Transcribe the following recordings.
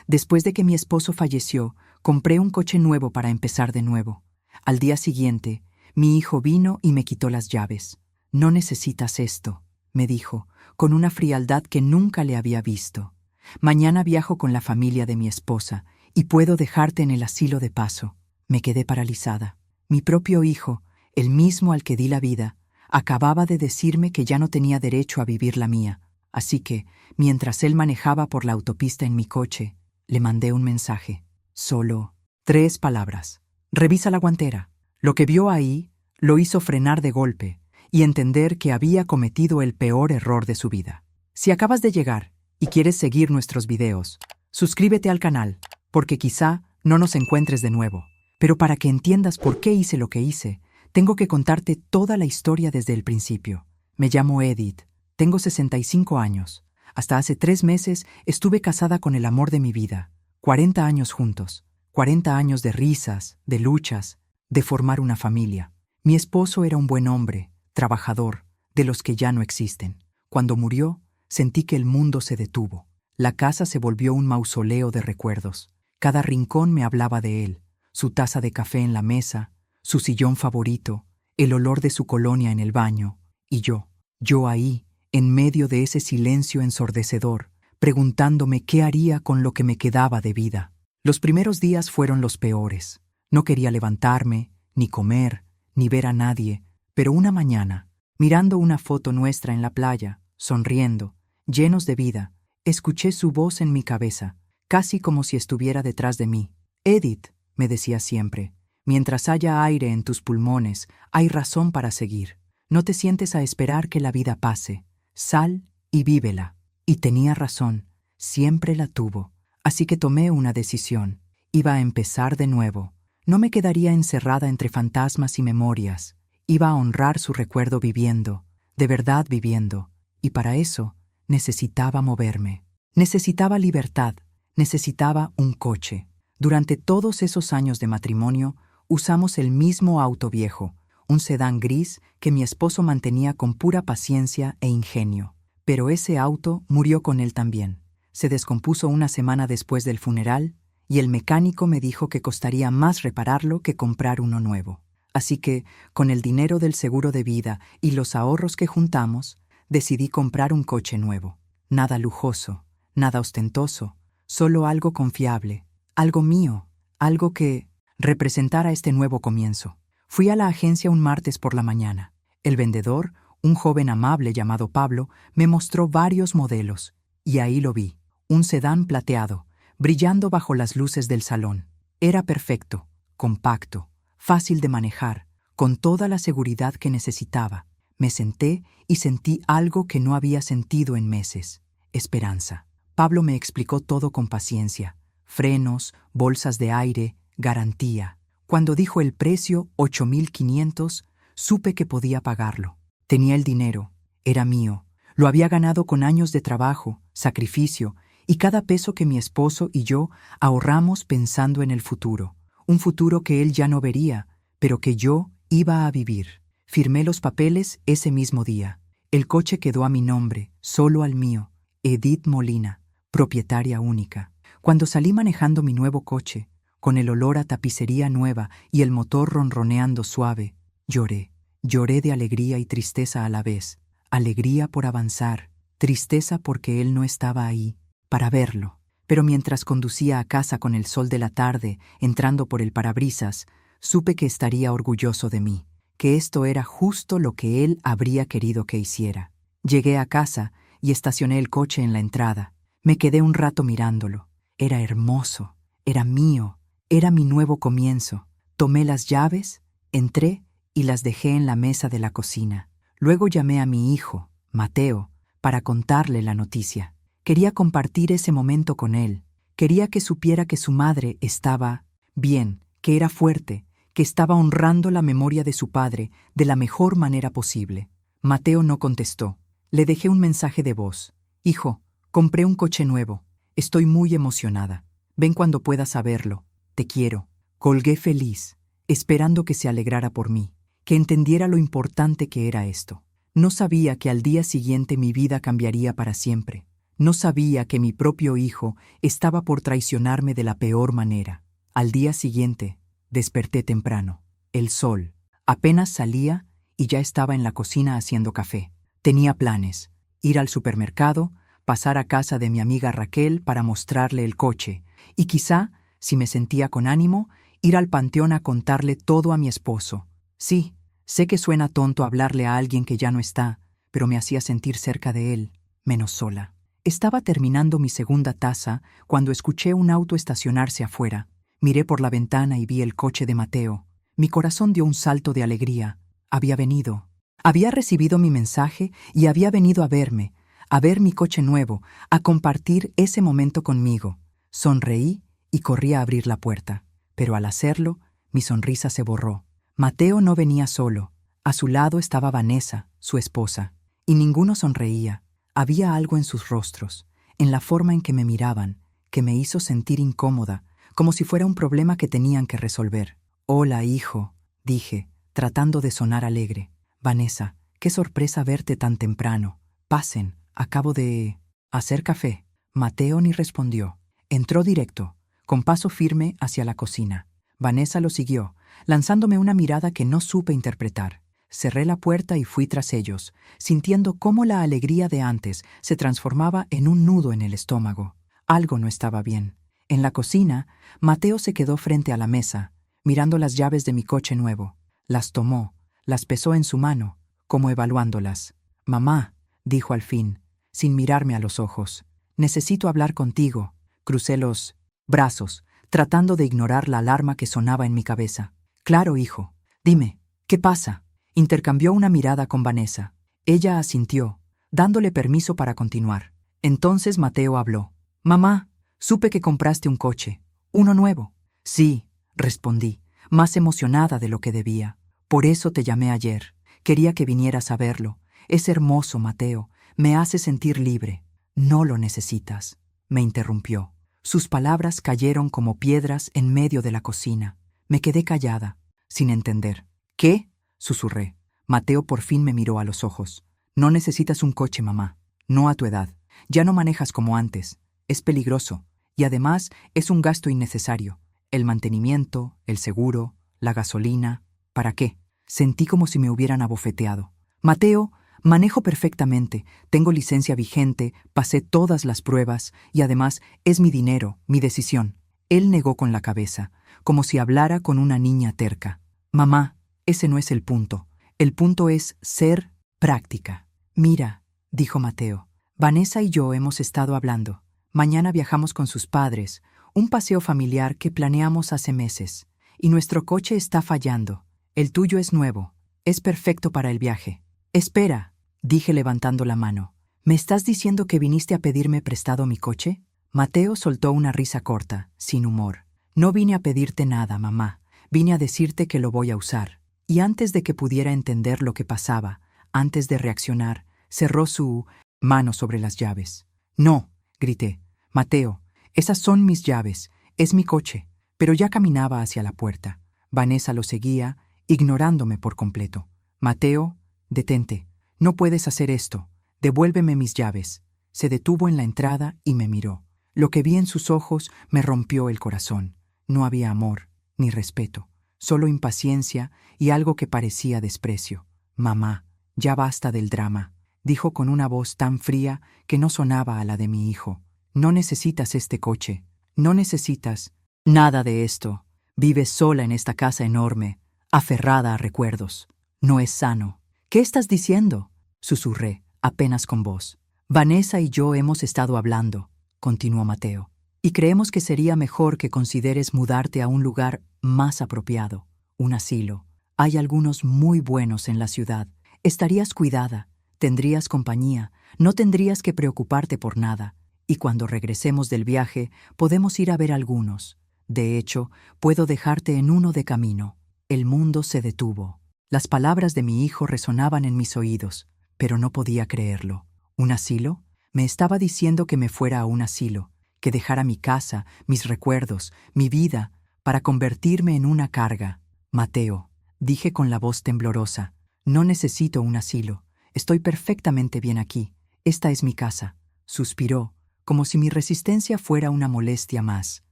Después de que mi esposo falleció, compré un coche nuevo para empezar de nuevo. Al día siguiente, mi hijo vino y me quitó las llaves. «No necesitas esto», me dijo, con una frialdad que nunca le había visto. «Mañana viajo con la familia de mi esposa y puedo dejarte en el asilo de paso». Me quedé paralizada. Mi propio hijo, el mismo al que di la vida, acababa de decirme que ya no tenía derecho a vivir la mía. Así que, mientras él manejaba por la autopista en mi coche, le mandé un mensaje. Solo 3 palabras. «Revisa la guantera». Lo que vio ahí lo hizo frenar de golpe y entender que había cometido el peor error de su vida. Si acabas de llegar y quieres seguir nuestros videos, suscríbete al canal, porque quizá no nos encuentres de nuevo. Pero para que entiendas por qué hice lo que hice, tengo que contarte toda la historia desde el principio. Me llamo Edith, tengo 65 años. Hasta hace 3 meses estuve casada con el amor de mi vida. 40 años juntos, 40 años de risas, de luchas, de formar una familia. Mi esposo era un buen hombre, trabajador, de los que ya no existen. Cuando murió, sentí que el mundo se detuvo. La casa se volvió un mausoleo de recuerdos. Cada rincón me hablaba de él, su taza de café en la mesa, su sillón favorito, el olor de su colonia en el baño, y yo ahí, en medio de ese silencio ensordecedor, preguntándome qué haría con lo que me quedaba de vida. Los primeros días fueron los peores. No quería levantarme, ni comer, ni ver a nadie, pero una mañana, mirando una foto nuestra en la playa, sonriendo, llenos de vida, escuché su voz en mi cabeza, casi como si estuviera detrás de mí. «Edith», me decía siempre, «mientras haya aire en tus pulmones, hay razón para seguir. No te sientes a esperar que la vida pase. Sal y vívela». Y tenía razón, siempre la tuvo. Así que tomé una decisión. Iba a empezar de nuevo. No me quedaría encerrada entre fantasmas y memorias. Iba a honrar su recuerdo viviendo, de verdad viviendo. Y para eso necesitaba moverme. Necesitaba libertad. Necesitaba un coche. Durante todos esos años de matrimonio, usamos el mismo auto viejo, un sedán gris que mi esposo mantenía con pura paciencia e ingenio. Pero ese auto murió con él también. Se descompuso una semana después del funeral y el mecánico me dijo que costaría más repararlo que comprar uno nuevo. Así que, con el dinero del seguro de vida y los ahorros que juntamos, decidí comprar un coche nuevo. Nada lujoso, nada ostentoso, solo algo confiable, algo mío, algo que representara este nuevo comienzo. Fui a la agencia un martes por la mañana. El vendedor, un joven amable llamado Pablo, me mostró varios modelos, y ahí lo vi, un sedán plateado, brillando bajo las luces del salón. Era perfecto, compacto, fácil de manejar, con toda la seguridad que necesitaba. Me senté y sentí algo que no había sentido en meses: esperanza. Pablo me explicó todo con paciencia: frenos, bolsas de aire, garantía. Cuando dijo el precio, 8.500, supe que podía pagarlo. Tenía el dinero, era mío, lo había ganado con años de trabajo, sacrificio y cada peso que mi esposo y yo ahorramos pensando en el futuro. Un futuro que él ya no vería, pero que yo iba a vivir. Firmé los papeles ese mismo día. El coche quedó a mi nombre, solo al mío, Edith Molina, propietaria única. Cuando salí manejando mi nuevo coche, con el olor a tapicería nueva y el motor ronroneando suave, lloré. Lloré de alegría y tristeza a la vez. Alegría por avanzar, tristeza porque él no estaba ahí, para verlo. Pero mientras conducía a casa con el sol de la tarde, entrando por el parabrisas, supe que estaría orgulloso de mí, que esto era justo lo que él habría querido que hiciera. Llegué a casa y estacioné el coche en la entrada. Me quedé un rato mirándolo. Era hermoso, era mío, era mi nuevo comienzo. Tomé las llaves, entré y las dejé en la mesa de la cocina. Luego llamé a mi hijo, Mateo, para contarle la noticia. Quería compartir ese momento con él. Quería que supiera que su madre estaba bien, que era fuerte, que estaba honrando la memoria de su padre de la mejor manera posible. Mateo no contestó. Le dejé un mensaje de voz. «Hijo, compré un coche nuevo. Estoy muy emocionada. Ven cuando puedas saberlo. Te quiero». Colgué feliz, esperando que se alegrara por mí, que entendiera lo importante que era esto. No sabía que al día siguiente mi vida cambiaría para siempre. No sabía que mi propio hijo estaba por traicionarme de la peor manera. Al día siguiente, desperté temprano. El sol apenas salía y ya estaba en la cocina haciendo café. Tenía planes: ir al supermercado, pasar a casa de mi amiga Raquel para mostrarle el coche y quizá, si me sentía con ánimo, ir al panteón a contarle todo a mi esposo. Sí, sé que suena tonto hablarle a alguien que ya no está, pero me hacía sentir cerca de él, menos sola. Estaba terminando mi segunda taza cuando escuché un auto estacionarse afuera. Miré por la ventana y vi el coche de Mateo. Mi corazón dio un salto de alegría. Había venido. Había recibido mi mensaje y había venido a verme, a ver mi coche nuevo, a compartir ese momento conmigo. Sonreí y corrí a abrir la puerta, pero al hacerlo, mi sonrisa se borró. Mateo no venía solo. A su lado estaba Vanessa, su esposa, y ninguno sonreía. Había algo en sus rostros, en la forma en que me miraban, que me hizo sentir incómoda, como si fuera un problema que tenían que resolver. «Hola, hijo», dije, tratando de sonar alegre. «Vanessa, qué sorpresa verte tan temprano. Pasen, acabo de hacer café». Mateo ni respondió. Entró directo, con paso firme hacia la cocina. Vanessa lo siguió, lanzándome una mirada que no supe interpretar. Cerré la puerta y fui tras ellos, sintiendo cómo la alegría de antes se transformaba en un nudo en el estómago. Algo no estaba bien. En la cocina, Mateo se quedó frente a la mesa, mirando las llaves de mi coche nuevo. Las tomó, las pesó en su mano, como evaluándolas. «Mamá», dijo al fin, sin mirarme a los ojos, «necesito hablar contigo». Crucé los brazos, tratando de ignorar la alarma que sonaba en mi cabeza. «Claro, hijo. Dime, ¿qué pasa?». Intercambió una mirada con Vanessa. Ella asintió, dándole permiso para continuar. Entonces Mateo habló. «Mamá, supe que compraste un coche. Uno nuevo». «Sí», respondí, más emocionada de lo que debía. «Por eso te llamé ayer. Quería que vinieras a verlo. Es hermoso, Mateo. Me hace sentir libre». «No lo necesitas», me interrumpió. Sus palabras cayeron como piedras en medio de la cocina. Me quedé callada, sin entender. «¿Qué?», susurré. Mateo por fin me miró a los ojos. «No necesitas un coche, mamá. No a tu edad. Ya no manejas como antes. Es peligroso. Y además es un gasto innecesario. El mantenimiento, el seguro, la gasolina. ¿Para qué?». Sentí como si me hubieran abofeteado. «Mateo, manejo perfectamente. Tengo licencia vigente, pasé todas las pruebas y además es mi dinero, mi decisión». Él negó con la cabeza, como si hablara con una niña terca. «Mamá, ese no es el punto. El punto es ser práctica». «Mira», dijo Mateo, «Vanessa y yo hemos estado hablando. Mañana viajamos con sus padres, un paseo familiar que planeamos hace meses. Y nuestro coche está fallando. El tuyo es nuevo. Es perfecto para el viaje». «Espera», dije levantando la mano. «¿Me estás diciendo que viniste a pedirme prestado mi coche?». Mateo soltó una risa corta, sin humor. «No vine a pedirte nada, mamá. Vine a decirte que lo voy a usar». Y antes de que pudiera entender lo que pasaba, antes de reaccionar, cerró su mano sobre las llaves. «No», grité. «Mateo, esas son mis llaves. Es mi coche». Pero ya caminaba hacia la puerta. Vanessa lo seguía, ignorándome por completo. «Mateo, detente. No puedes hacer esto. Devuélveme mis llaves». Se detuvo en la entrada y me miró. Lo que vi en sus ojos me rompió el corazón. No había amor, ni respeto. Solo impaciencia y algo que parecía desprecio. «Mamá, ya basta del drama», dijo con una voz tan fría que no sonaba a la de mi hijo. «No necesitas este coche. No necesitas nada de esto. Vives sola en esta casa enorme, aferrada a recuerdos. No es sano». «¿Qué estás diciendo?», susurré, apenas con voz. «Vanessa y yo hemos estado hablando», continuó Mateo, «y creemos que sería mejor que consideres mudarte a un lugar más apropiado, un asilo. Hay algunos muy buenos en la ciudad. Estarías cuidada, tendrías compañía, no tendrías que preocuparte por nada. Y cuando regresemos del viaje, podemos ir a ver algunos. De hecho, puedo dejarte en uno de camino». El mundo se detuvo. Las palabras de mi hijo resonaban en mis oídos, pero no podía creerlo. ¿Un asilo? Me estaba diciendo que me fuera a un asilo, que dejara mi casa, mis recuerdos, mi vida, para convertirme en una carga. «Mateo», dije con la voz temblorosa, «no necesito un asilo. Estoy perfectamente bien aquí. Esta es mi casa. suspiró, como si mi resistencia fuera una molestia más.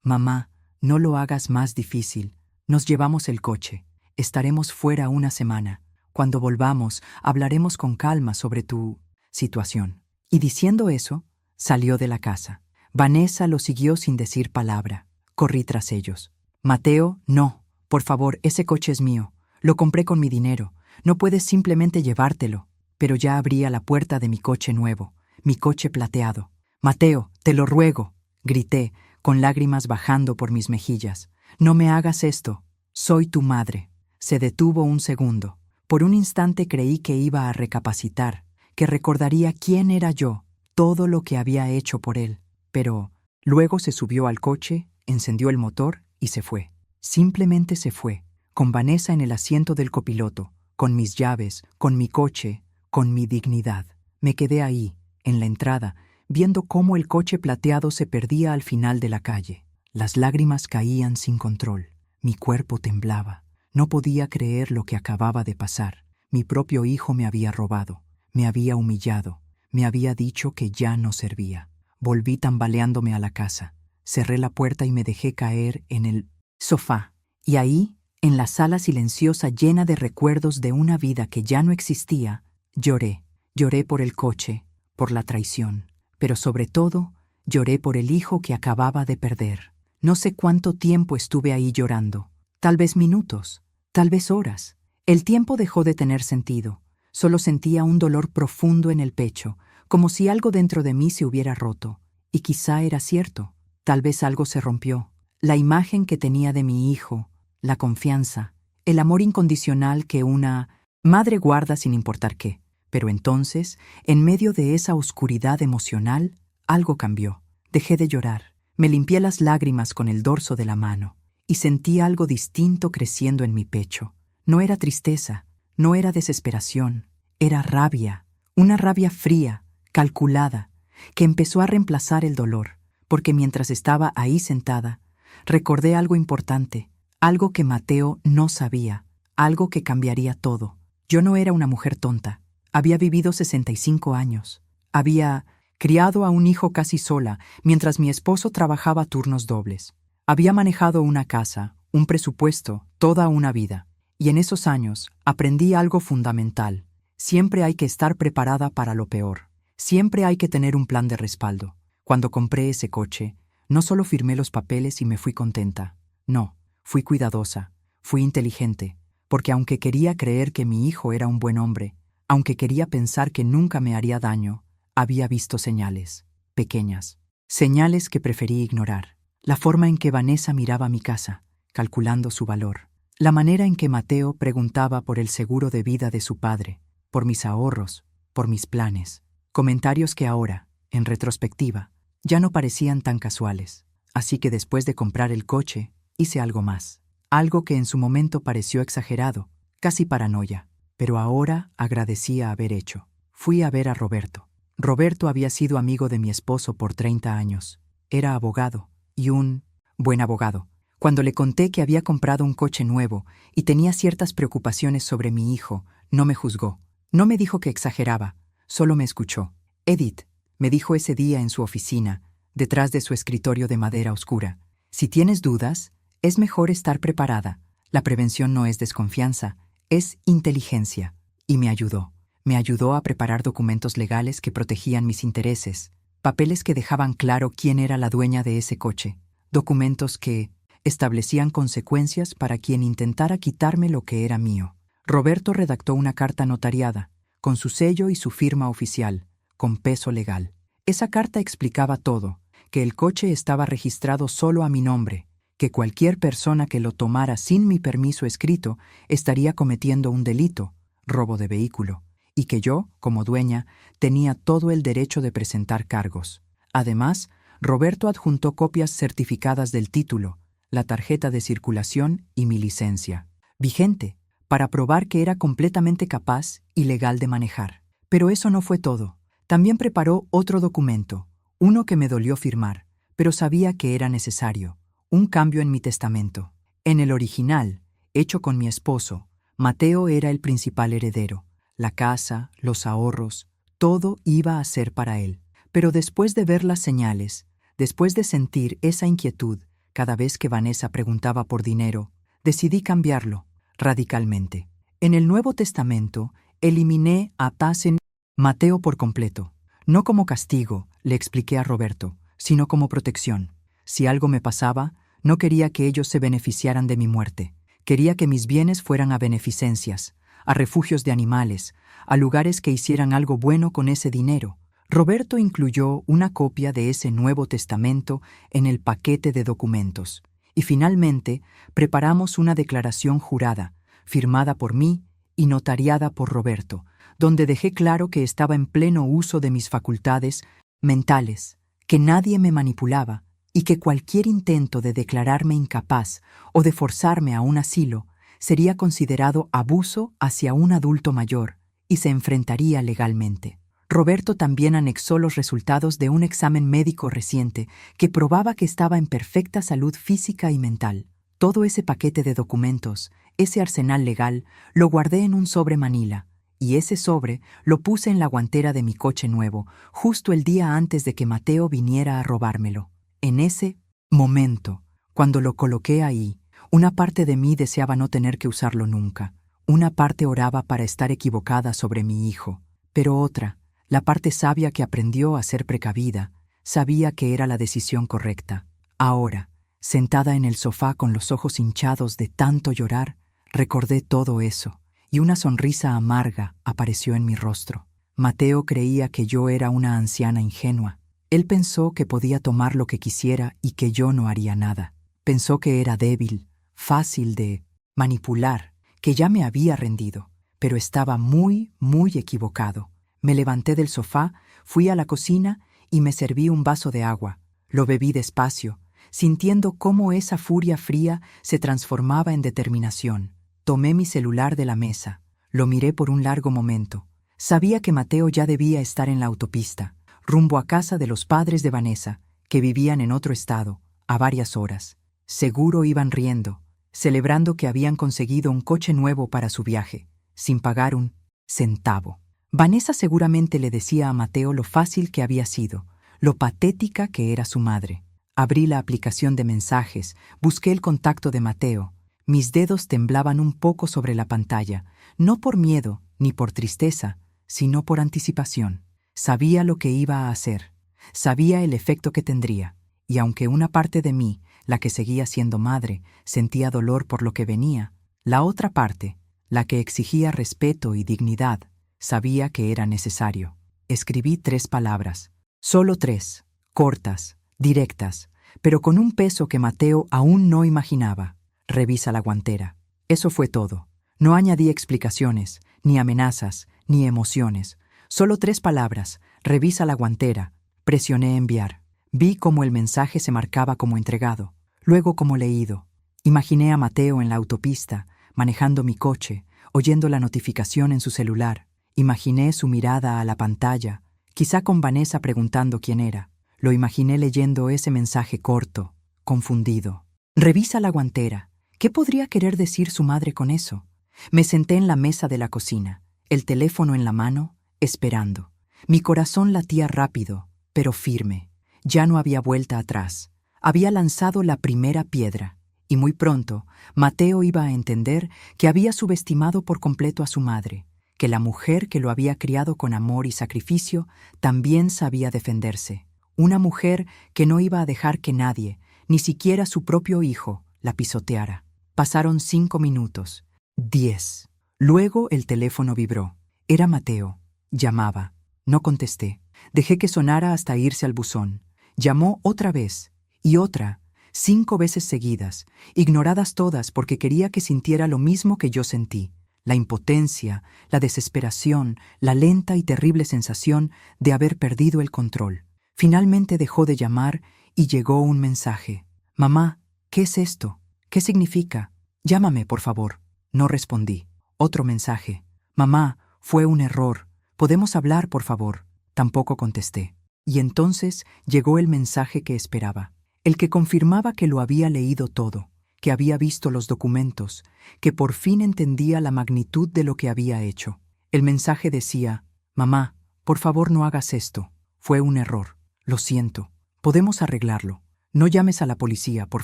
Mamá, no lo hagas más difícil. Nos llevamos el coche. Estaremos fuera una semana. Cuando volvamos, hablaremos con calma sobre tu situación. Y diciendo eso, salió de la casa. Vanessa lo siguió sin decir palabra. Corrí tras ellos. Mateo, no. Por favor, ese coche es mío. Lo compré con mi dinero. No puedes simplemente llevártelo. Pero ya abría la puerta de mi coche nuevo, mi coche plateado. Mateo, te lo ruego, grité, con lágrimas bajando por mis mejillas. No me hagas esto. Soy tu madre. Se detuvo un segundo. Por un instante creí que iba a recapacitar, que recordaría quién era yo, todo lo que había hecho por él. Pero luego se subió al coche, encendió el motor y se fue. Simplemente se fue, con Vanessa en el asiento del copiloto, con mis llaves, con mi coche, con mi dignidad. Me quedé ahí, en la entrada, viendo cómo el coche plateado se perdía al final de la calle. Las lágrimas caían sin control. Mi cuerpo temblaba. No podía creer lo que acababa de pasar. Mi propio hijo me había robado, me había humillado, me había dicho que ya no servía. Volví tambaleándome a la casa. Cerré la puerta y me dejé caer en el sofá. Y ahí, en la sala silenciosa llena de recuerdos de una vida que ya no existía, lloré. Lloré por el coche, por la traición, pero sobre todo, lloré por el hijo que acababa de perder. No sé cuánto tiempo estuve ahí llorando. Tal vez minutos, tal vez horas. El tiempo dejó de tener sentido. Solo sentía un dolor profundo en el pecho, como si algo dentro de mí se hubiera roto. Y quizá era cierto. Tal vez algo se rompió. La imagen que tenía de mi hijo, la confianza, el amor incondicional que una madre guarda sin importar qué. Pero entonces, en medio de esa oscuridad emocional, algo cambió. Dejé de llorar. Me limpié las lágrimas con el dorso de la mano y sentí algo distinto creciendo en mi pecho. No era tristeza, no era desesperación, era rabia, una rabia fría, calculada, que empezó a reemplazar el dolor, porque mientras estaba ahí sentada, recordé algo importante, algo que Mateo no sabía, algo que cambiaría todo. Yo no era una mujer tonta. Había vivido 65 años. Había criado a un hijo casi sola, mientras mi esposo trabajaba turnos dobles. Había manejado una casa, un presupuesto, toda una vida. Y en esos años aprendí algo fundamental. Siempre hay que estar preparada para lo peor. Siempre hay que tener un plan de respaldo. Cuando compré ese coche, no solo firmé los papeles y me fui contenta. No, fui cuidadosa, fui inteligente, porque aunque quería creer que mi hijo era un buen hombre, aunque quería pensar que nunca me haría daño, había visto señales, pequeñas, señales que preferí ignorar. La forma en que Vanessa miraba mi casa, calculando su valor. La manera en que Mateo preguntaba por el seguro de vida de su padre, por mis ahorros, por mis planes. Comentarios que ahora, en retrospectiva, ya no parecían tan casuales. Así que después de comprar el coche, hice algo más. Algo que en su momento pareció exagerado, casi paranoia. Pero ahora agradecía haber hecho. Fui a ver a Roberto. Roberto había sido amigo de mi esposo por 30 años. Era abogado, y un buen abogado. Cuando le conté que había comprado un coche nuevo y tenía ciertas preocupaciones sobre mi hijo, no me juzgó. No me dijo que exageraba, solo me escuchó. Edith, me dijo ese día en su oficina, detrás de su escritorio de madera oscura, si tienes dudas, es mejor estar preparada. La prevención no es desconfianza, es inteligencia. Y me ayudó. Me ayudó a preparar documentos legales que protegían mis intereses, papeles que dejaban claro quién era la dueña de ese coche, documentos que establecían consecuencias para quien intentara quitarme lo que era mío. Roberto redactó una carta notariada, con su sello y su firma oficial, con peso legal. Esa carta explicaba todo, que el coche estaba registrado solo a mi nombre, que cualquier persona que lo tomara sin mi permiso escrito estaría cometiendo un delito, robo de vehículo, y que yo, como dueña, tenía todo el derecho de presentar cargos. Además, Roberto adjuntó copias certificadas del título, la tarjeta de circulación y mi licencia, vigente, para probar que era completamente capaz y legal de manejar. Pero eso no fue todo. También preparó otro documento, uno que me dolió firmar, pero sabía que era necesario, un cambio en mi testamento. En el original, hecho con mi esposo, Mateo era el principal heredero. La casa, los ahorros, todo iba a ser para él. Pero después de ver las señales, después de sentir esa inquietud cada vez que Vanessa preguntaba por dinero, decidí cambiarlo radicalmente. En el Nuevo Testamento, eliminé a paz en Mateo por completo. No como castigo, le expliqué a Roberto, sino como protección. Si algo me pasaba, no quería que ellos se beneficiaran de mi muerte. Quería que mis bienes fueran a beneficencias, a refugios de animales, a lugares que hicieran algo bueno con ese dinero. Roberto incluyó una copia de ese Nuevo Testamento en el paquete de documentos. Y finalmente, preparamos una declaración jurada, firmada por mí y notariada por Roberto, donde dejé claro que estaba en pleno uso de mis facultades mentales, que nadie me manipulaba y que cualquier intento de declararme incapaz o de forzarme a un asilo sería considerado abuso hacia un adulto mayor y se enfrentaría legalmente. Roberto también anexó los resultados de un examen médico reciente que probaba que estaba en perfecta salud física y mental. Todo ese paquete de documentos, ese arsenal legal, lo guardé en un sobre manila, y ese sobre lo puse en la guantera de mi coche nuevo, justo el día antes de que Mateo viniera a robármelo. En ese momento, cuando lo coloqué ahí, una parte de mí deseaba no tener que usarlo nunca. Una parte oraba para estar equivocada sobre mi hijo, pero otra, la parte sabia que aprendió a ser precavida, sabía que era la decisión correcta. Ahora, sentada en el sofá con los ojos hinchados de tanto llorar, recordé todo eso, y una sonrisa amarga apareció en mi rostro. Mateo creía que yo era una anciana ingenua. Él pensó que podía tomar lo que quisiera y que yo no haría nada. Pensó que era débil, fácil de manipular, que ya me había rendido, pero estaba muy equivocado. Me levanté del sofá, fui a la cocina y me serví un vaso de agua. Lo bebí despacio, sintiendo cómo esa furia fría se transformaba en determinación. Tomé mi celular de la mesa, lo miré por un largo momento. Sabía que Mateo ya debía estar en la autopista, rumbo a casa de los padres de Vanessa, que vivían en otro estado, a varias horas. Seguro iban riendo, celebrando que habían conseguido un coche nuevo para su viaje, sin pagar un centavo. Vanessa seguramente le decía a Mateo lo fácil que había sido, lo patética que era su madre. Abrí la aplicación de mensajes, busqué el contacto de Mateo. Mis dedos temblaban un poco sobre la pantalla, no por miedo ni por tristeza, sino por anticipación. Sabía lo que iba a hacer, sabía el efecto que tendría, y aunque una parte de mí, la que seguía siendo madre, sentía dolor por lo que venía, la otra parte, la que exigía respeto y dignidad, sabía que era necesario. Escribí 3 palabras, solo 3, cortas, directas, pero con un peso que Mateo aún no imaginaba. Revisa la guantera. Eso fue todo. No añadí explicaciones, ni amenazas, ni emociones. Solo 3 palabras. Revisa la guantera. Presioné enviar. Vi cómo el mensaje se marcaba como entregado, luego como leído. Imaginé a Mateo en la autopista, manejando mi coche, oyendo la notificación en su celular. Imaginé su mirada a la pantalla, quizá con Vanessa preguntando quién era. Lo imaginé leyendo ese mensaje corto, confundido. Revisa la guantera. ¿Qué podría querer decir su madre con eso? Me senté en la mesa de la cocina, el teléfono en la mano, esperando. Mi corazón latía rápido, pero firme. Ya no había vuelta atrás. Había lanzado la primera piedra, y muy pronto Mateo iba a entender que había subestimado por completo a su madre, que la mujer que lo había criado con amor y sacrificio también sabía defenderse. Una mujer que no iba a dejar que nadie, ni siquiera su propio hijo, la pisoteara. Pasaron 5 minutos, 10. Luego el teléfono vibró. Era Mateo. Llamaba. No contesté. Dejé que sonara hasta irse al buzón. Llamó otra vez, y otra, 5 veces seguidas, ignoradas todas porque quería que sintiera lo mismo que yo sentí. La impotencia, la desesperación, la lenta y terrible sensación de haber perdido el control. Finalmente dejó de llamar y llegó un mensaje. «Mamá, ¿qué es esto? ¿Qué significa? Llámame, por favor». No respondí. Otro mensaje. «Mamá, fue un error. ¿Podemos hablar, por favor?» Tampoco contesté. Y entonces llegó el mensaje que esperaba, el que confirmaba que lo había leído todo, que había visto los documentos, que por fin entendía la magnitud de lo que había hecho. El mensaje decía: «Mamá, por favor no hagas esto. Fue un error. Lo siento. Podemos arreglarlo. No llames a la policía, por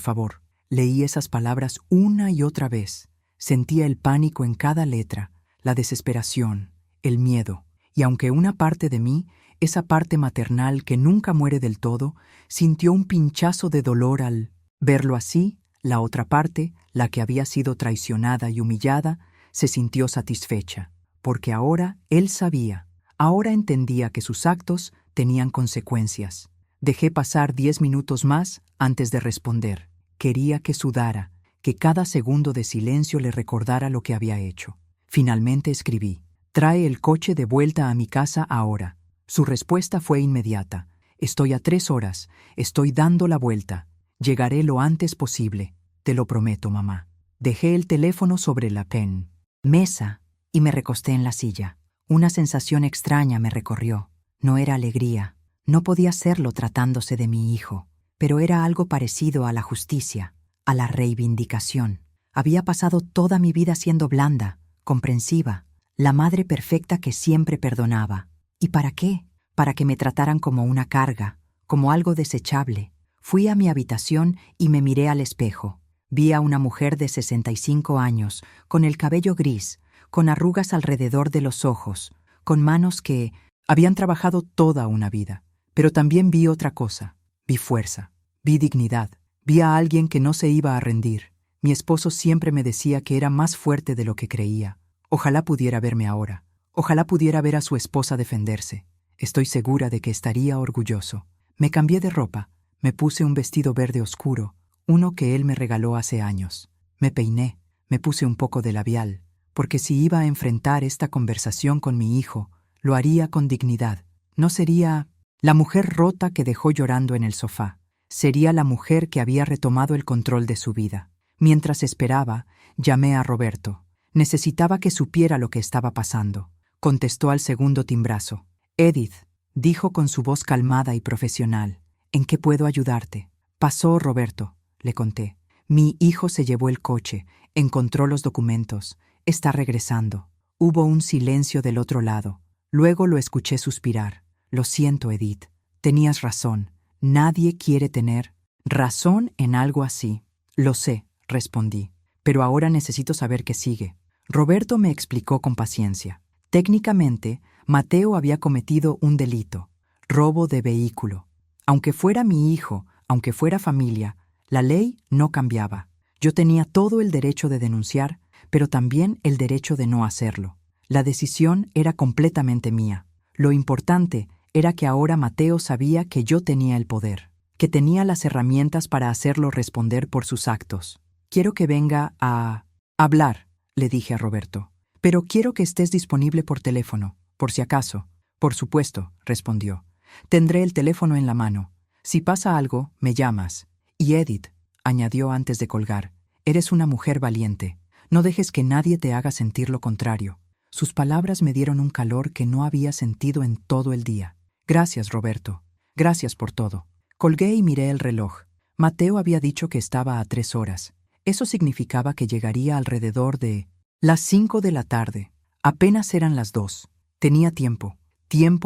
favor. Leí esas palabras una y otra vez. Sentía el pánico en cada letra, la desesperación, el miedo. Y aunque una parte de mí, esa parte maternal que nunca muere del todo, sintió un pinchazo de dolor al verlo así, la otra parte, la que había sido traicionada y humillada, se sintió satisfecha, porque ahora él sabía, ahora entendía que sus actos tenían consecuencias. Dejé pasar 10 minutos más antes de responder. Quería que sudara, que cada segundo de silencio le recordara lo que había hecho. Finalmente escribí: «Trae el coche de vuelta a mi casa ahora». Su respuesta fue inmediata: «Estoy a 3 horas, estoy dando la vuelta. Llegaré lo antes posible, te lo prometo, mamá». Dejé el teléfono sobre la mesa y me recosté en la silla. Una sensación extraña me recorrió. No era alegría, no podía serlo tratándose de mi hijo, pero era algo parecido a la justicia, a la reivindicación. Había pasado toda mi vida siendo blanda, comprensiva, la madre perfecta que siempre perdonaba. ¿Y para qué? Para que me trataran como una carga, como algo desechable. Fui a mi habitación y me miré al espejo. Vi a una mujer de 65 años, con el cabello gris, con arrugas alrededor de los ojos, con manos que habían trabajado toda una vida. Pero también vi otra cosa. Vi fuerza, vi dignidad, vi a alguien que no se iba a rendir. Mi esposo siempre me decía que era más fuerte de lo que creía. Ojalá pudiera verme ahora. Ojalá pudiera ver a su esposa defenderse. Estoy segura de que estaría orgulloso. Me cambié de ropa. Me puse un vestido verde oscuro, uno que él me regaló hace años. Me peiné, me puse un poco de labial, porque si iba a enfrentar esta conversación con mi hijo, lo haría con dignidad. No sería la mujer rota que dejó llorando en el sofá. Sería la mujer que había retomado el control de su vida. Mientras esperaba, llamé a Roberto. Necesitaba que supiera lo que estaba pasando. Contestó al segundo timbrazo. «Edith», dijo con su voz calmada y profesional, «¿en qué puedo ayudarte?» «Pasó, Roberto», le conté. «Mi hijo se llevó el coche, encontró los documentos, está regresando». Hubo un silencio del otro lado. Luego lo escuché suspirar. «Lo siento, Edith. Tenías razón. Nadie quiere tener razón en algo así». «Lo sé», respondí, «pero ahora necesito saber qué sigue». Roberto me explicó con paciencia. Técnicamente, Mateo había cometido un delito, robo de vehículo. Aunque fuera mi hijo, aunque fuera familia, la ley no cambiaba. Yo tenía todo el derecho de denunciar, pero también el derecho de no hacerlo. La decisión era completamente mía. Lo importante era que ahora Mateo sabía que yo tenía el poder, que tenía las herramientas para hacerlo responder por sus actos. «Quiero que venga a hablar», le dije a Roberto. «Pero quiero que estés disponible por teléfono, por si acaso». «Por supuesto», respondió. «Tendré el teléfono en la mano. Si pasa algo, me llamas». «Y Edith», añadió antes de colgar, «eres una mujer valiente. No dejes que nadie te haga sentir lo contrario». Sus palabras me dieron un calor que no había sentido en todo el día. «Gracias, Roberto. Gracias por todo». Colgué y miré el reloj. Mateo había dicho que estaba a 3 horas. Eso significaba que llegaría alrededor de las 5 de la tarde. Apenas eran las 2. Tenía tiempo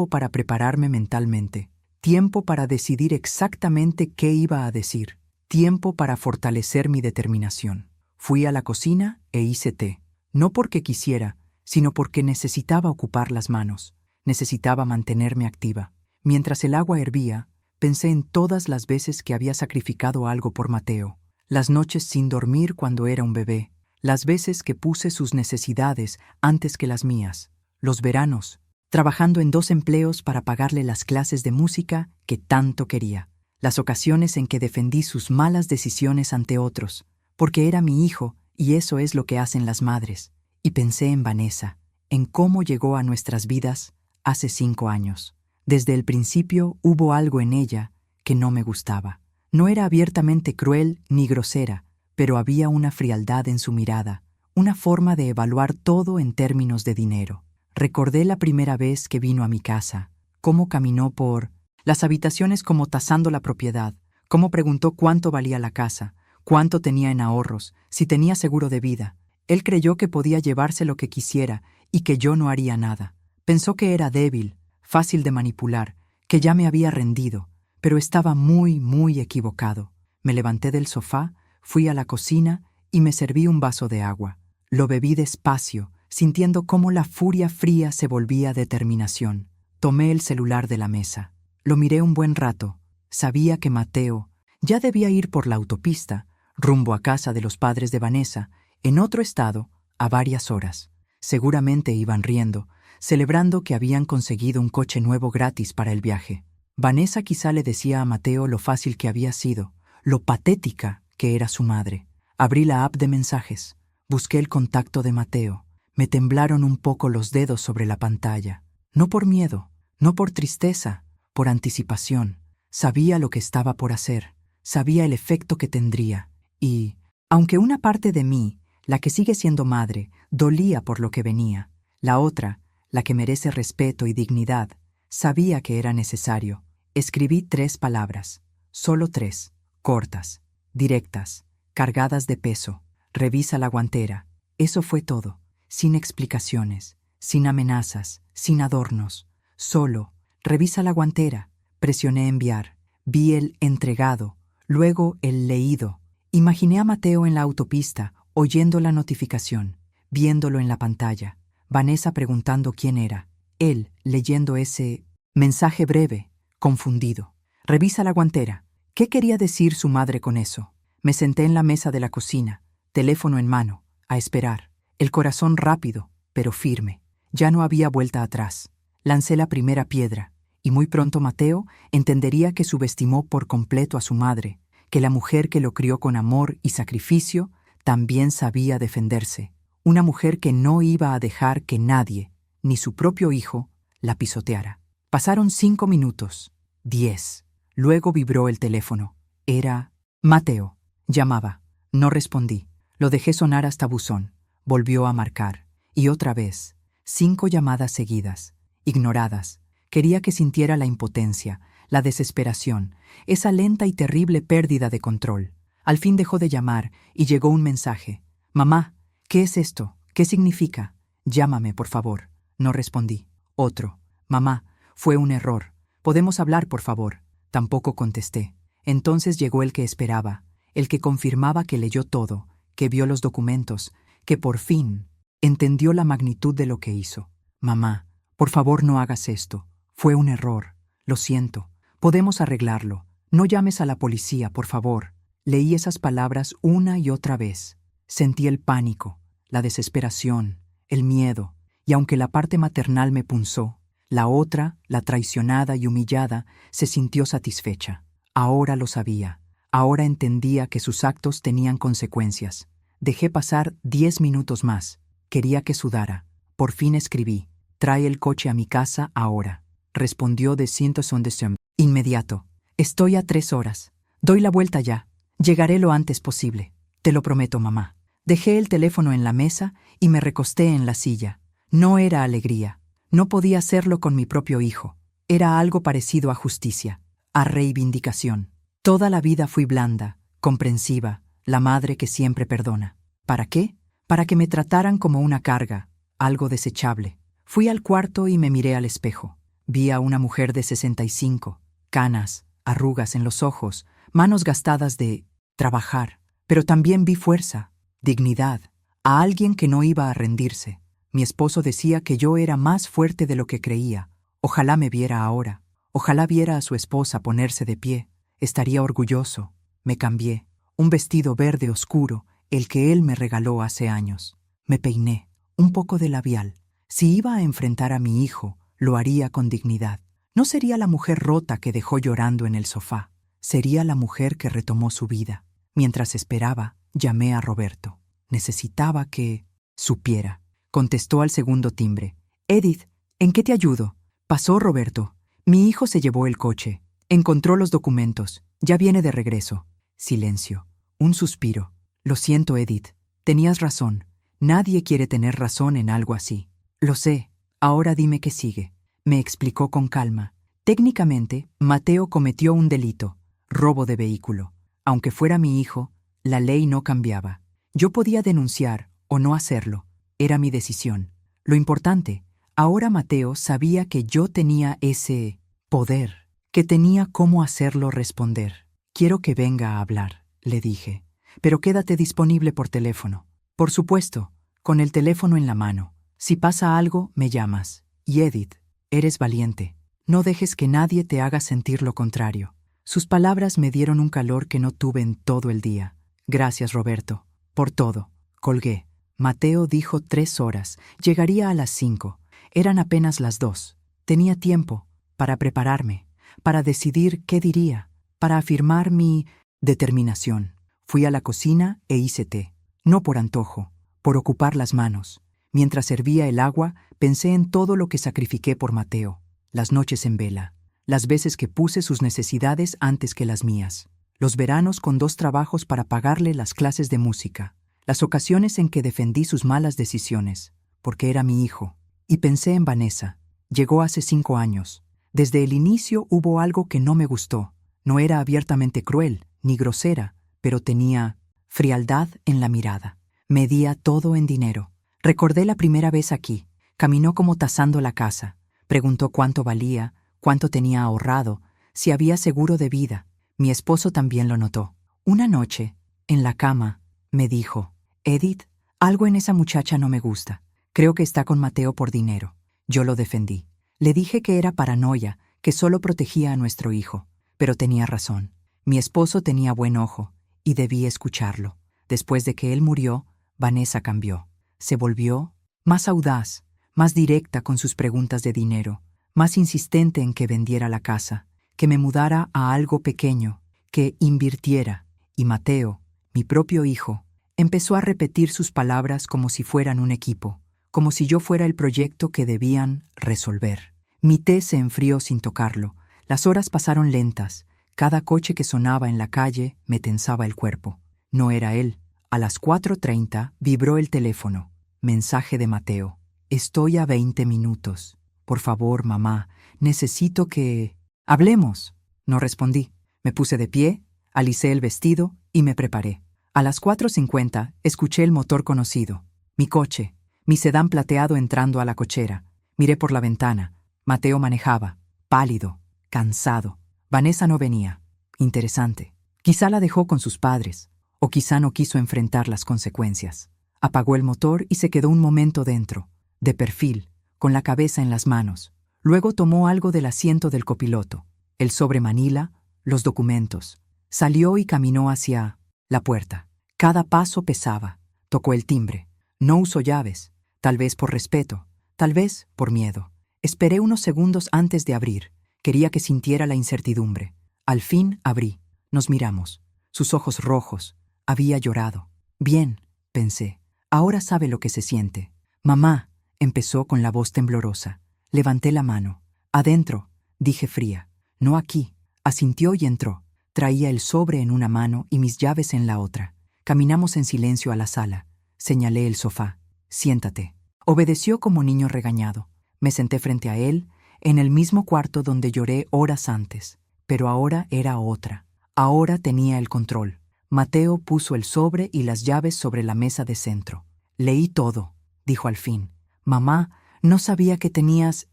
para prepararme mentalmente, tiempo para decidir exactamente qué iba a decir, tiempo para fortalecer mi determinación. Fui a la cocina e hice té, no porque quisiera, sino porque necesitaba ocupar las manos, necesitaba mantenerme activa. Mientras el agua hervía, pensé en todas las veces que había sacrificado algo por Mateo, las noches sin dormir cuando era un bebé, las veces que puse sus necesidades antes que las mías, los veranos, trabajando en 2 empleos para pagarle las clases de música que tanto quería, las ocasiones en que defendí sus malas decisiones ante otros, porque era mi hijo y eso es lo que hacen las madres. Y pensé en Vanessa, en cómo llegó a nuestras vidas hace 5 años. Desde el principio hubo algo en ella que no me gustaba. No era abiertamente cruel ni grosera, pero había una frialdad en su mirada, una forma de evaluar todo en términos de dinero. Recordé la primera vez que vino a mi casa, cómo caminó por las habitaciones como tasando la propiedad, cómo preguntó cuánto valía la casa, cuánto tenía en ahorros, si tenía seguro de vida. Él creyó que podía llevarse lo que quisiera y que yo no haría nada. Pensó que era débil, fácil de manipular, que ya me había rendido, pero estaba muy equivocado. Me levanté del sofá, fui a la cocina y me serví un vaso de agua. Lo bebí despacio, sintiendo cómo la furia fría se volvía determinación. Tomé el celular de la mesa. Lo miré un buen rato. Sabía que Mateo ya debía ir por la autopista, rumbo a casa de los padres de Vanessa, en otro estado, a varias horas. Seguramente iban riendo, celebrando que habían conseguido un coche nuevo gratis para el viaje. Vanessa quizá le decía a Mateo lo fácil que había sido, lo patética que era su madre. Abrí la app de mensajes. Busqué el contacto de Mateo. Me temblaron un poco los dedos sobre la pantalla. No por miedo, no por tristeza, por anticipación. Sabía lo que estaba por hacer, sabía el efecto que tendría. Y, aunque una parte de mí, la que sigue siendo madre, dolía por lo que venía, la otra, la que merece respeto y dignidad, sabía que era necesario. Escribí 3 palabras, solo 3, cortas, directas, cargadas de peso. Revisa la guantera. Eso fue todo, sin explicaciones, sin amenazas, sin adornos. Solo, revisa la guantera. Presioné enviar. Vi el entregado, luego el leído. Imaginé a Mateo en la autopista, oyendo la notificación, viéndolo en la pantalla. Vanessa preguntando quién era. Él leyendo ese mensaje breve, confundido. Revisa la guantera. ¿Qué quería decir su madre con eso? Me senté en la mesa de la cocina, teléfono en mano, a esperar. El corazón rápido, pero firme. Ya no había vuelta atrás. Lancé la primera piedra, y muy pronto Mateo entendería que subestimó por completo a su madre, que la mujer que lo crió con amor y sacrificio también sabía defenderse. Una mujer que no iba a dejar que nadie, ni su propio hijo, la pisoteara. Pasaron 5 minutos, 10. Luego vibró el teléfono. Era Mateo. Llamaba. No respondí. Lo dejé sonar hasta buzón. Volvió a marcar. Y otra vez. 5 llamadas seguidas. Ignoradas. Quería que sintiera la impotencia, la desesperación, esa lenta y terrible pérdida de control. Al fin dejó de llamar y llegó un mensaje. «Mamá, ¿qué es esto? ¿Qué significa? Llámame, por favor». No respondí. Otro. «Mamá, fue un error. ¿Podemos hablar, por favor?» Tampoco contesté. Entonces llegó el que esperaba, el que confirmaba que leyó todo, que vio los documentos, que por fin entendió la magnitud de lo que hizo. «Mamá, por favor no hagas esto. Fue un error. Lo siento. Podemos arreglarlo. No llames a la policía, por favor». Leí esas palabras una y otra vez. Sentí el pánico, la desesperación, el miedo, y aunque la parte maternal me punzó, la otra, la traicionada y humillada, se sintió satisfecha. Ahora lo sabía. Ahora entendía que sus actos tenían consecuencias. Dejé pasar 10 minutos más. Quería que sudara. Por fin escribí. «Trae el coche a mi casa ahora». Respondió de 100 inmediato. «Estoy a 3 horas. Doy la vuelta ya. Llegaré lo antes posible. Te lo prometo, mamá». Dejé el teléfono en la mesa y me recosté en la silla. No era alegría. No podía hacerlo con mi propio hijo. Era algo parecido a justicia, a reivindicación. Toda la vida fui blanda, comprensiva, la madre que siempre perdona. ¿Para qué? Para que me trataran como una carga, algo desechable. Fui al cuarto y me miré al espejo. Vi a una mujer de 65, canas, arrugas en los ojos, manos gastadas de trabajar. Pero también vi fuerza, dignidad, a alguien que no iba a rendirse. Mi esposo decía que yo era más fuerte de lo que creía. Ojalá me viera ahora. Ojalá viera a su esposa ponerse de pie. Estaría orgulloso. Me cambié. Un vestido verde oscuro, el que él me regaló hace años. Me peiné, un poco de labial. Si iba a enfrentar a mi hijo, lo haría con dignidad. No sería la mujer rota que dejó llorando en el sofá. Sería la mujer que retomó su vida. Mientras esperaba, llamé a Roberto. Necesitaba que supiera. Contestó al segundo timbre. «Edith, ¿en qué te ayudo?» «Pasó, Roberto. Mi hijo se llevó el coche. Encontró los documentos. Ya viene de regreso». Silencio. Un suspiro. «Lo siento, Edith. Tenías razón. Nadie quiere tener razón en algo así». «Lo sé. Ahora dime qué sigue». Me explicó con calma. Técnicamente, Mateo cometió un delito, robo de vehículo. Aunque fuera mi hijo, la ley no cambiaba. Yo podía denunciar o no hacerlo. Era mi decisión. Lo importante, ahora Mateo sabía que yo tenía ese poder, que tenía cómo hacerlo responder. Quiero que venga a hablar, le dije, pero quédate disponible por teléfono. Por supuesto, con el teléfono en la mano. Si pasa algo, me llamas. Y Edith, eres valiente. No dejes que nadie te haga sentir lo contrario. Sus palabras me dieron un calor que no tuve en todo el día. Gracias, Roberto, por todo. Colgué. Mateo dijo 3 horas. Llegaría a las 5. Eran apenas las 2. Tenía tiempo para prepararme, para decidir qué diría, para afirmar mi determinación. Fui a la cocina e hice té. No por antojo, por ocupar las manos. Mientras servía el agua, pensé en todo lo que sacrifiqué por Mateo. Las noches en vela, las veces que puse sus necesidades antes que las mías, los veranos con 2 trabajos para pagarle las clases de música, las ocasiones en que defendí sus malas decisiones, porque era mi hijo. Y pensé en Vanessa. Llegó hace 5 años. Desde el inicio hubo algo que no me gustó. No era abiertamente cruel, ni grosera, pero tenía frialdad en la mirada. Medía todo en dinero. Recordé la primera vez aquí. Caminó como tasando la casa. Preguntó cuánto valía, cuánto tenía ahorrado, si había seguro de vida. Mi esposo también lo notó. Una noche, en la cama, me dijo, Edith, algo en esa muchacha no me gusta. Creo que está con Mateo por dinero. Yo lo defendí. Le dije que era paranoia, que solo protegía a nuestro hijo. Pero tenía razón. Mi esposo tenía buen ojo, y debí escucharlo. Después de que él murió, Vanessa cambió. Se volvió más audaz, más directa con sus preguntas de dinero, más insistente en que vendiera la casa, que me mudara a algo pequeño, que invirtiera. Y Mateo, mi propio hijo, empezó a repetir sus palabras como si fueran un equipo, como si yo fuera el proyecto que debían resolver. Mi té se enfrió sin tocarlo. Las horas pasaron lentas. Cada coche que sonaba en la calle me tensaba el cuerpo. No era él. A las 4:30 vibró el teléfono. Mensaje de Mateo. Estoy a 20 minutos. Por favor, mamá, necesito que hablemos. No respondí. Me puse de pie, alicé el vestido y me preparé. A las 4:50 escuché el motor conocido. Mi coche, mi sedán plateado entrando a la cochera. Miré por la ventana. Mateo manejaba, pálido, cansado. Vanessa no venía. Interesante. Quizá la dejó con sus padres, o quizá no quiso enfrentar las consecuencias. Apagó el motor y se quedó un momento dentro, de perfil, con la cabeza en las manos. Luego tomó algo del asiento del copiloto, el sobre Manila, los documentos. Salió y caminó hacia la puerta. Cada paso pesaba. Tocó el timbre. No usó llaves, tal vez por respeto, tal vez por miedo. Esperé unos segundos antes de abrir. Quería que sintiera la incertidumbre. Al fin abrí. Nos miramos. Sus ojos rojos. Había llorado. Bien, pensé. Ahora sabe lo que se siente. Mamá, empezó con la voz temblorosa. Levanté la mano. Adentro, dije fría. No aquí. Asintió y entró. Traía el sobre en una mano y mis llaves en la otra. Caminamos en silencio a la sala. Señalé el sofá. Siéntate. Obedeció como niño regañado. Me senté frente a él, en el mismo cuarto donde lloré horas antes. Pero ahora era otra. Ahora tenía el control. Mateo puso el sobre y las llaves sobre la mesa de centro. Leí todo, dijo al fin. Mamá, no sabía que tenías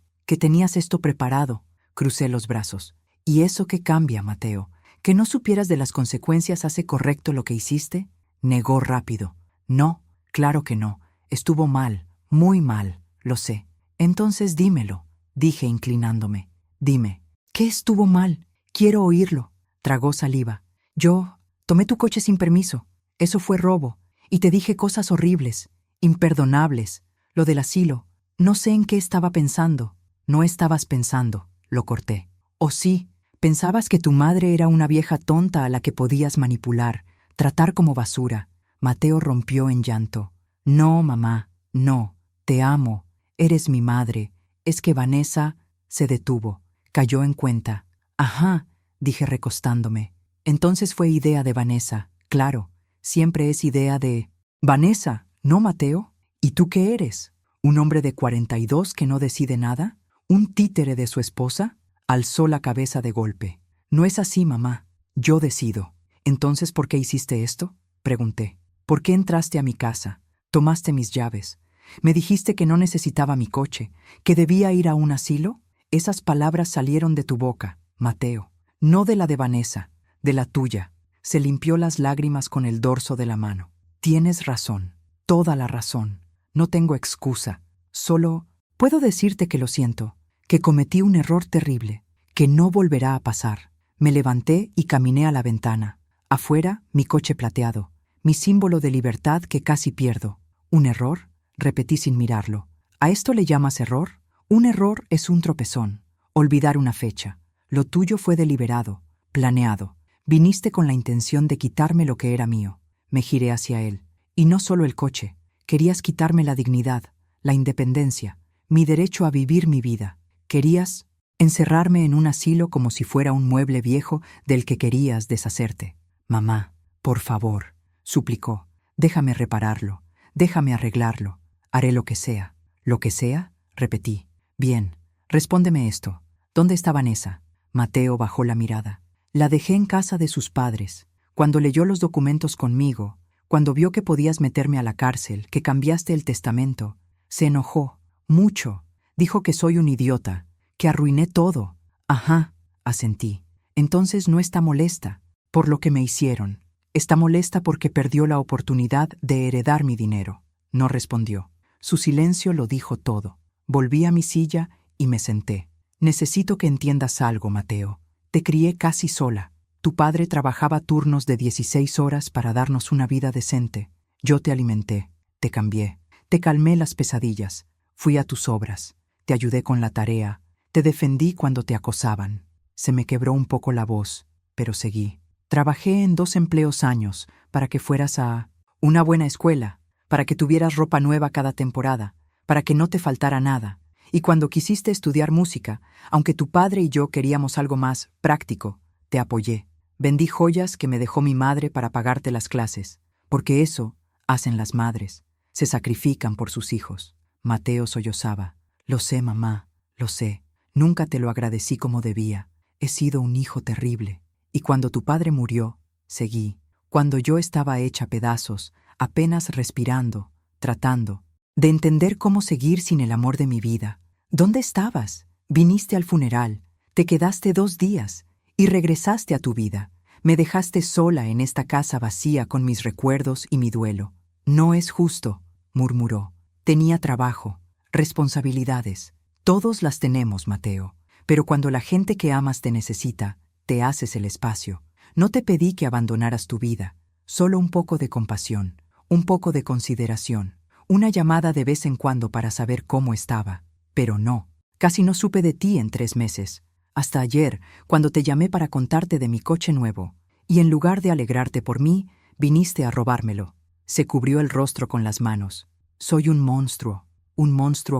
esto preparado. Crucé los brazos. ¿Y eso qué cambia, Mateo? ¿Que no supieras de las consecuencias hace correcto lo que hiciste? Negó rápido. No, claro que no. Estuvo mal, muy mal, lo sé. Entonces dímelo, dije inclinándome. Dime, ¿qué estuvo mal? Quiero oírlo. Tragó saliva. Yo tomé tu coche sin permiso. Eso fue robo. Y te dije cosas horribles, imperdonables. Lo del asilo. No sé en qué estaba pensando. No estabas pensando, lo corté. ¿O sí? Pensabas que tu madre era una vieja tonta a la que podías manipular, tratar como basura. Mateo rompió en llanto. No, mamá, no. Te amo. Eres mi madre. Es que Vanessa se detuvo. Cayó en cuenta. Ajá, dije recostándome. Entonces fue idea de Vanessa. Claro, siempre es idea de Vanessa, ¿no, Mateo? ¿Y tú qué eres? ¿Un hombre de 42 que no decide nada? ¿Un títere de su esposa? Alzó la cabeza de golpe. No es así, mamá. Yo decido. ¿Entonces por qué hiciste esto? Pregunté. ¿Por qué entraste a mi casa? Tomaste mis llaves. Me dijiste que no necesitaba mi coche, que debía ir a un asilo. Esas palabras salieron de tu boca, Mateo, no de la de Vanessa, de la tuya. Se limpió las lágrimas con el dorso de la mano. Tienes razón, toda la razón. No tengo excusa. Solo puedo decirte que lo siento, que cometí un error terrible, que no volverá a pasar. Me levanté y caminé a la ventana. Afuera, mi coche plateado, mi símbolo de libertad que casi pierdo. ¿Un error?, repetí sin mirarlo. ¿A esto le llamas error? Un error es un tropezón, olvidar una fecha. Lo tuyo fue deliberado, planeado. Viniste con la intención de quitarme lo que era mío. Me giré hacia él. Y no solo el coche. Querías quitarme la dignidad, la independencia, mi derecho a vivir mi vida. Querías encerrarme en un asilo como si fuera un mueble viejo del que querías deshacerte. Mamá, por favor, suplicó, déjame repararlo, déjame arreglarlo. Haré lo que sea. ¿Lo que sea?, repetí. Bien, respóndeme esto. ¿Dónde está Vanessa? Mateo bajó la mirada. La dejé en casa de sus padres. Cuando leyó los documentos conmigo, cuando vio que podías meterme a la cárcel, que cambiaste el testamento, se enojó, mucho. Dijo que soy un idiota, que arruiné todo. Ajá, asentí. Entonces no está molesta por lo que me hicieron. Está molesta porque perdió la oportunidad de heredar mi dinero. No respondió. Su silencio lo dijo todo. Volví a mi silla y me senté. Necesito que entiendas algo, Mateo. Te crié casi sola. Tu padre trabajaba turnos de 16 horas para darnos una vida decente. Yo te alimenté, te cambié, te calmé las pesadillas. Fui a tus obras, te ayudé con la tarea, te defendí cuando te acosaban. Se me quebró un poco la voz, pero seguí. Trabajé en 2 empleos años para que fueras a una buena escuela, para que tuvieras ropa nueva cada temporada, para que no te faltara nada. Y cuando quisiste estudiar música, aunque tu padre y yo queríamos algo más práctico, te apoyé. Vendí joyas que me dejó mi madre para pagarte las clases, porque eso hacen las madres, se sacrifican por sus hijos. Mateo sollozaba. Lo sé, mamá, lo sé. Nunca te lo agradecí como debía. He sido un hijo terrible. Y cuando tu padre murió, seguí. Cuando yo estaba hecha pedazos, apenas respirando, tratando de entender cómo seguir sin el amor de mi vida. ¿Dónde estabas? Viniste al funeral, te quedaste 2 días y regresaste a tu vida. Me dejaste sola en esta casa vacía con mis recuerdos y mi duelo. No es justo, murmuró. Tenía trabajo, responsabilidades. Todos las tenemos, Mateo. Pero cuando la gente que amas te necesita, te haces el espacio. No te pedí que abandonaras tu vida, solo un poco de compasión, un poco de consideración, una llamada de vez en cuando para saber cómo estaba. Pero no, casi no supe de ti en 3 meses. Hasta ayer, cuando te llamé para contarte de mi coche nuevo, y en lugar de alegrarte por mí, viniste a robármelo. Se cubrió el rostro con las manos. Soy un monstruo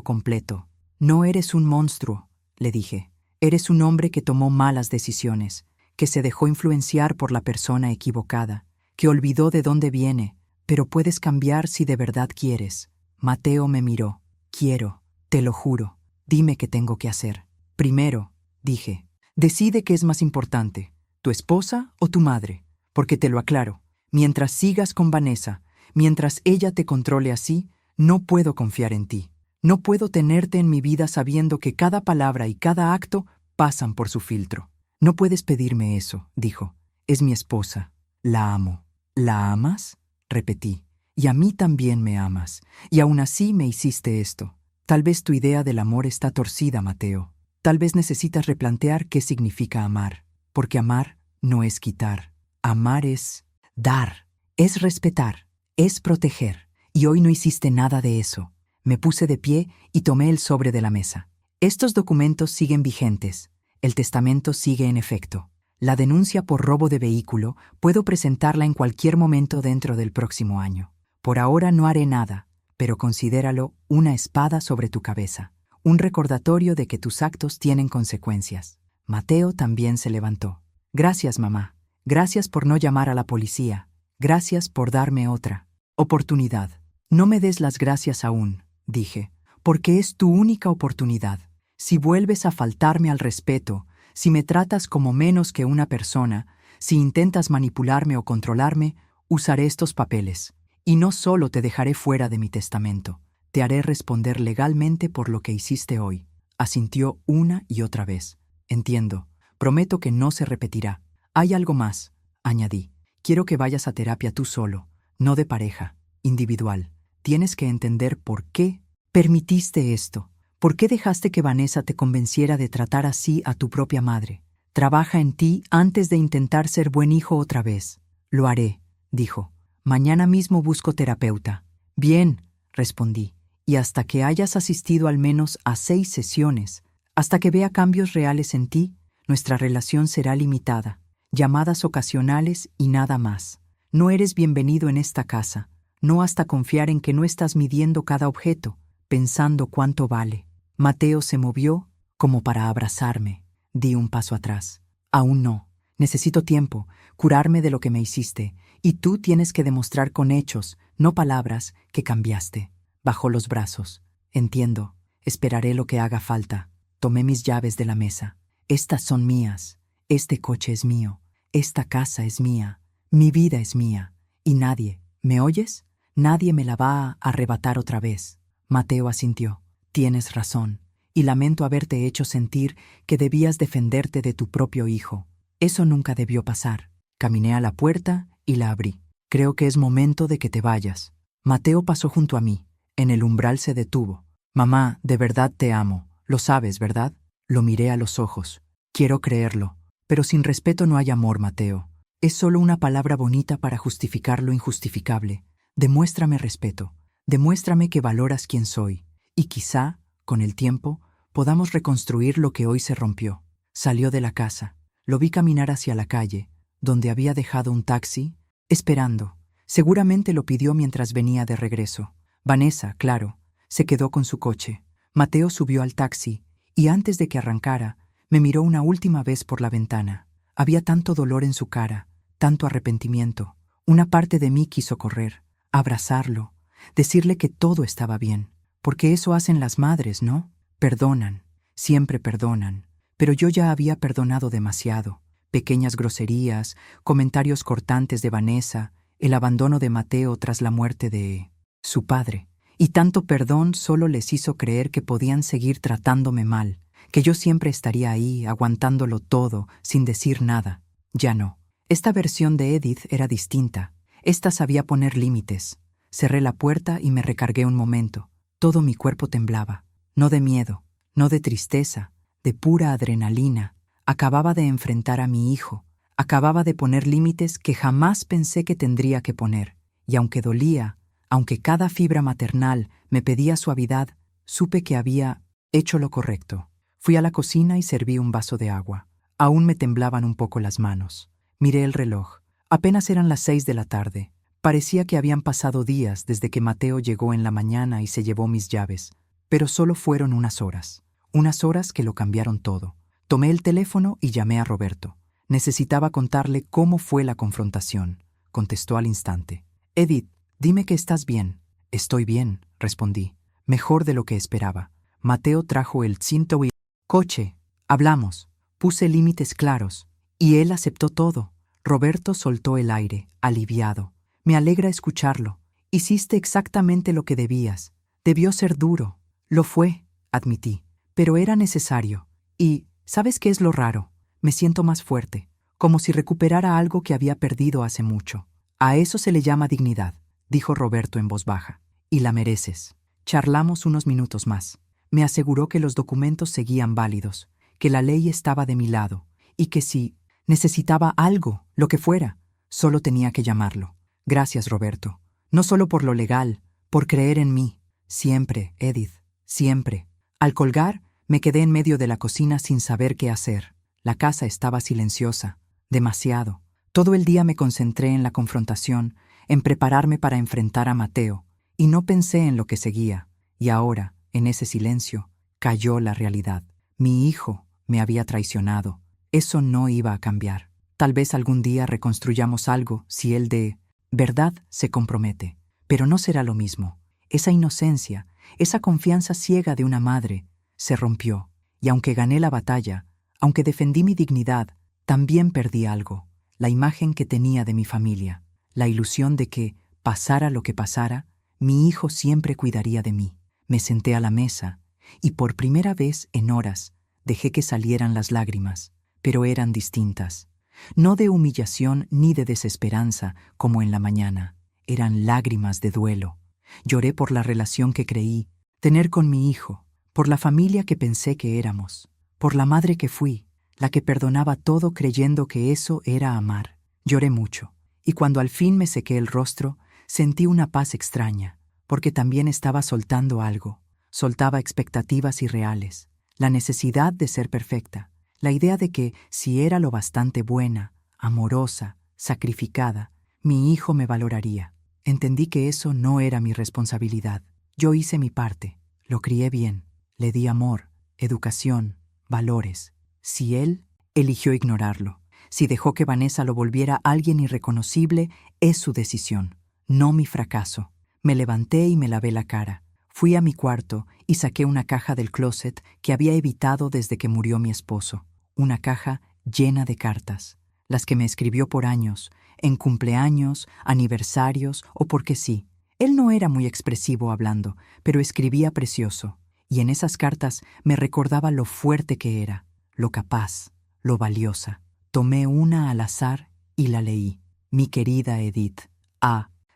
completo. No eres un monstruo, le dije. Eres un hombre que tomó malas decisiones, que se dejó influenciar por la persona equivocada, que olvidó de dónde viene, pero puedes cambiar si de verdad quieres. Mateo me miró. Quiero, te lo juro. Dime qué tengo que hacer. Primero, dije, decide qué es más importante, tu esposa o tu madre, porque te lo aclaro, mientras sigas con Vanessa, mientras ella te controle así, no puedo confiar en ti. No puedo tenerte en mi vida sabiendo que cada palabra y cada acto pasan por su filtro. No puedes pedirme eso, dijo. Es mi esposa. La amo. ¿La amas?, repetí. Y a mí también me amas. Y aún así me hiciste esto. Tal vez tu idea del amor está torcida, Mateo. Tal vez necesitas replantear qué significa amar. Porque amar no es quitar. Amar es dar. Es respetar. Es proteger. Y hoy no hiciste nada de eso. Me puse de pie y tomé el sobre de la mesa. Estos documentos siguen vigentes. El testamento sigue en efecto. La denuncia por robo de vehículo puedo presentarla en cualquier momento dentro del próximo año. Por ahora no haré nada, pero considéralo una espada sobre tu cabeza, un recordatorio de que tus actos tienen consecuencias. Mateo también se levantó. Gracias, mamá. Gracias por no llamar a la policía. Gracias por darme otra oportunidad. No me des las gracias aún, dije, porque es tu única oportunidad. Si vuelves a faltarme al respeto, si me tratas como menos que una persona, si intentas manipularme o controlarme, usaré estos papeles. Y no solo te dejaré fuera de mi testamento, te haré responder legalmente por lo que hiciste hoy. Asintió una y otra vez. Entiendo. Prometo que no se repetirá. Hay algo más, añadí. Quiero que vayas a terapia tú solo, no de pareja, individual. Tienes que entender por qué permitiste esto. ¿Por qué dejaste que Vanessa te convenciera de tratar así a tu propia madre? Trabaja en ti antes de intentar ser buen hijo otra vez. Lo haré, dijo. Mañana mismo busco terapeuta. Bien, respondí. Y hasta que hayas asistido al menos a 6 sesiones, hasta que vea cambios reales en ti, nuestra relación será limitada. Llamadas ocasionales y nada más. No eres bienvenido en esta casa, no hasta confiar en que no estás midiendo cada objeto, pensando cuánto vale. Mateo se movió como para abrazarme. Di un paso atrás. Aún no. Necesito tiempo, curarme de lo que me hiciste, y tú tienes que demostrar con hechos, no palabras, que cambiaste. Bajó los brazos. Entiendo. Esperaré lo que haga falta. Tomé mis llaves de la mesa. Estas son mías. Este coche es mío. Esta casa es mía. Mi vida es mía. Y nadie, ¿me oyes? Nadie me la va a arrebatar otra vez. Mateo asintió. Tienes razón. Y lamento haberte hecho sentir que debías defenderte de tu propio hijo. Eso nunca debió pasar. Caminé a la puerta y la abrí. Creo que es momento de que te vayas. Mateo pasó junto a mí. En el umbral se detuvo. Mamá, de verdad te amo. Lo sabes, ¿verdad? Lo miré a los ojos. Quiero creerlo. Pero sin respeto no hay amor, Mateo. Es solo una palabra bonita para justificar lo injustificable. Demuéstrame respeto. Demuéstrame que valoras quién soy. Y quizá, con el tiempo, podamos reconstruir lo que hoy se rompió. Salió de la casa. Lo vi caminar hacia la calle, donde había dejado un taxi, esperando. Seguramente lo pidió mientras venía de regreso. Vanessa, claro, se quedó con su coche. Mateo subió al taxi, y antes de que arrancara, me miró una última vez por la ventana. Había tanto dolor en su cara, tanto arrepentimiento. Una parte de mí quiso correr, abrazarlo, decirle que todo estaba bien. Porque eso hacen las madres, ¿no? Perdonan, siempre perdonan. Pero yo ya había perdonado demasiado. Pequeñas groserías, comentarios cortantes de Vanessa, el abandono de Mateo tras la muerte de su padre. Y tanto perdón solo les hizo creer que podían seguir tratándome mal, que yo siempre estaría ahí, aguantándolo todo, sin decir nada. Ya no. Esta versión de Edith era distinta. Esta sabía poner límites. Cerré la puerta y me recargué un momento. Todo mi cuerpo temblaba. No de miedo, no de tristeza, de pura adrenalina. Acababa de enfrentar a mi hijo. Acababa de poner límites que jamás pensé que tendría que poner. Y aunque dolía, aunque cada fibra maternal me pedía suavidad, supe que había hecho lo correcto. Fui a la cocina y serví un vaso de agua. Aún me temblaban un poco las manos. Miré el reloj. Apenas eran las 6 de la tarde. Parecía que habían pasado días desde que Mateo llegó en la mañana y se llevó mis llaves. Pero solo fueron unas horas. Unas horas que lo cambiaron todo. Tomé el teléfono y llamé a Roberto. Necesitaba contarle cómo fue la confrontación. Contestó al instante. Edith, dime que estás bien. Estoy bien, respondí. Mejor de lo que esperaba. Mateo trajo el cinto y coche. Hablamos. Puse límites claros. Y él aceptó todo. Roberto soltó el aire, aliviado. Me alegra escucharlo. Hiciste exactamente lo que debías. Debió ser duro. Lo fue, admití. Pero era necesario. Y, ¿sabes qué es lo raro? Me siento más fuerte. Como si recuperara algo que había perdido hace mucho. A eso se le llama dignidad, dijo Roberto en voz baja. Y la mereces. Charlamos unos minutos más. Me aseguró que los documentos seguían válidos, que la ley estaba de mi lado, y que si necesitaba algo, lo que fuera, solo tenía que llamarlo. Gracias, Roberto. No solo por lo legal, por creer en mí. Siempre, Edith, siempre. Al colgar, me quedé en medio de la cocina sin saber qué hacer. La casa estaba silenciosa, demasiado. Todo el día me concentré en la confrontación, en prepararme para enfrentar a Mateo, y no pensé en lo que seguía. Y ahora, en ese silencio, cayó la realidad. Mi hijo me había traicionado. Eso no iba a cambiar. Tal vez algún día reconstruyamos algo si él de verdad se compromete. Pero no será lo mismo. Esa inocencia, esa confianza ciega de una madre, se rompió. Y aunque gané la batalla, aunque defendí mi dignidad, también perdí algo. La imagen que tenía de mi familia. La ilusión de que, pasara lo que pasara, mi hijo siempre cuidaría de mí. Me senté a la mesa, y por primera vez en horas dejé que salieran las lágrimas, pero eran distintas. No de humillación ni de desesperanza como en la mañana, eran lágrimas de duelo. Lloré por la relación que creí tener con mi hijo, por la familia que pensé que éramos, por la madre que fui, la que perdonaba todo creyendo que eso era amar. Lloré mucho, y cuando al fin me sequé el rostro, sentí una paz extraña, porque también estaba soltando algo. Soltaba expectativas irreales, la necesidad de ser perfecta, la idea de que, si era lo bastante buena, amorosa, sacrificada, mi hijo me valoraría. Entendí que eso no era mi responsabilidad. Yo hice mi parte, lo crié bien, le di amor, educación, valores. Si él eligió ignorarlo, si dejó que Vanessa lo volviera alguien irreconocible, es su decisión, no mi fracaso. Me levanté y me lavé la cara. Fui a mi cuarto y saqué una caja del closet que había evitado desde que murió mi esposo. Una caja llena de cartas, las que me escribió por años, en cumpleaños, aniversarios o porque sí. Él no era muy expresivo hablando, pero escribía precioso, y en esas cartas me recordaba lo fuerte que era, lo capaz, lo valiosa. Tomé una al azar y la leí. Mi querida Edith,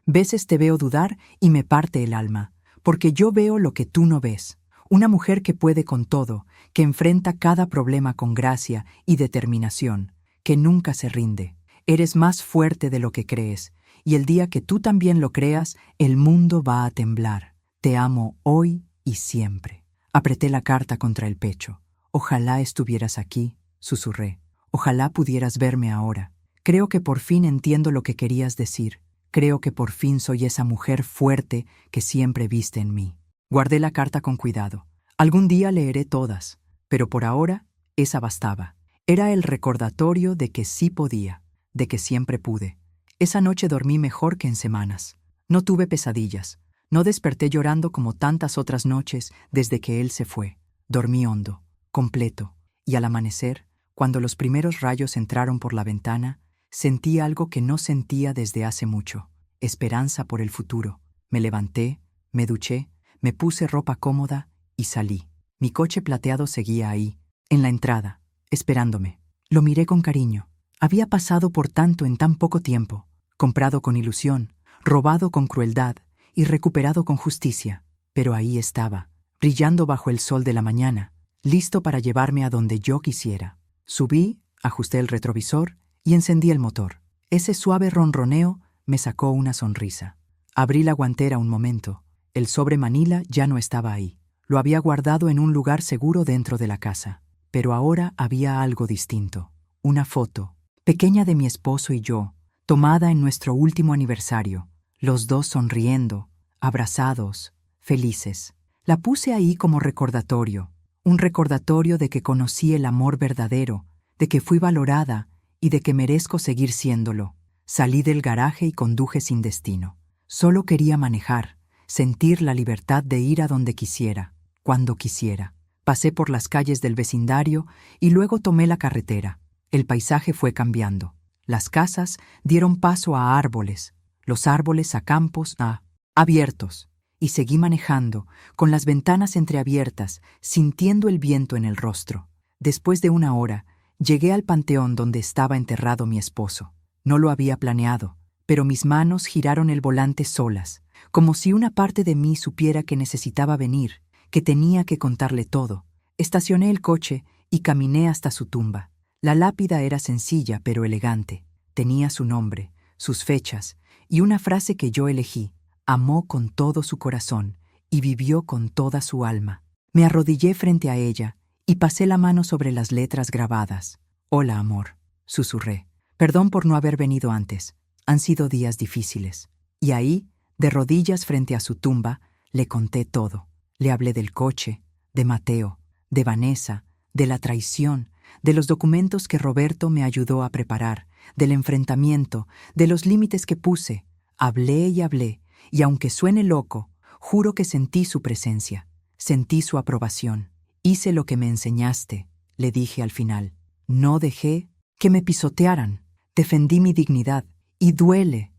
veces te veo dudar y me parte el alma, porque yo veo lo que tú no ves. Una mujer que puede con todo, que enfrenta cada problema con gracia y determinación, que nunca se rinde. Eres más fuerte de lo que crees, y el día que tú también lo creas, el mundo va a temblar. Te amo hoy y siempre. Apreté la carta contra el pecho. Ojalá estuvieras aquí, susurré. Ojalá pudieras verme ahora. Creo que por fin entiendo lo que querías decir. Creo que por fin soy esa mujer fuerte que siempre viste en mí. Guardé la carta con cuidado. Algún día leeré todas, pero por ahora esa bastaba. Era el recordatorio de que sí podía, de que siempre pude. Esa noche dormí mejor que en semanas. No tuve pesadillas. No desperté llorando como tantas otras noches desde que él se fue. Dormí hondo, completo, y al amanecer, cuando los primeros rayos entraron por la ventana, sentí algo que no sentía desde hace mucho, esperanza por el futuro. Me levanté, me duché, me puse ropa cómoda y salí. Mi coche plateado seguía ahí, en la entrada, esperándome. Lo miré con cariño. Había pasado por tanto en tan poco tiempo, comprado con ilusión, robado con crueldad y recuperado con justicia. Pero ahí estaba, brillando bajo el sol de la mañana, listo para llevarme a donde yo quisiera. Subí, ajusté el retrovisor y encendí el motor. Ese suave ronroneo me sacó una sonrisa. Abrí la guantera un momento. El sobre Manila ya no estaba ahí. Lo había guardado en un lugar seguro dentro de la casa. Pero ahora había algo distinto. Una foto, pequeña de mi esposo y yo, tomada en nuestro último aniversario. Los dos sonriendo, abrazados, felices. La puse ahí como recordatorio. Un recordatorio de que conocí el amor verdadero, de que fui valorada y de que merezco seguir siéndolo. Salí del garaje y conduje sin destino. Solo quería manejar, sentir la libertad de ir a donde quisiera, cuando quisiera. Pasé por las calles del vecindario y luego tomé la carretera. El paisaje fue cambiando. Las casas dieron paso a árboles, los árboles a campos abiertos. Y seguí manejando, con las ventanas entreabiertas, sintiendo el viento en el rostro. Después de una hora, llegué al panteón donde estaba enterrado mi esposo. No lo había planeado, pero mis manos giraron el volante solas, como si una parte de mí supiera que necesitaba venir, que tenía que contarle todo. Estacioné el coche y caminé hasta su tumba. La lápida era sencilla pero elegante. Tenía su nombre, sus fechas y una frase que yo elegí. Amó con todo su corazón y vivió con toda su alma. Me arrodillé frente a ella y pasé la mano sobre las letras grabadas. Hola, amor, susurré. Perdón por no haber venido antes. Han sido días difíciles. Y ahí, de rodillas frente a su tumba, le conté todo. Le hablé del coche, de Mateo, de Vanessa, de la traición, de los documentos que Roberto me ayudó a preparar, del enfrentamiento, de los límites que puse. Hablé, y aunque suene loco, juro que sentí su presencia, sentí su aprobación. Hice lo que me enseñaste, le dije al final. No dejé que me pisotearan. Defendí mi dignidad. Y duele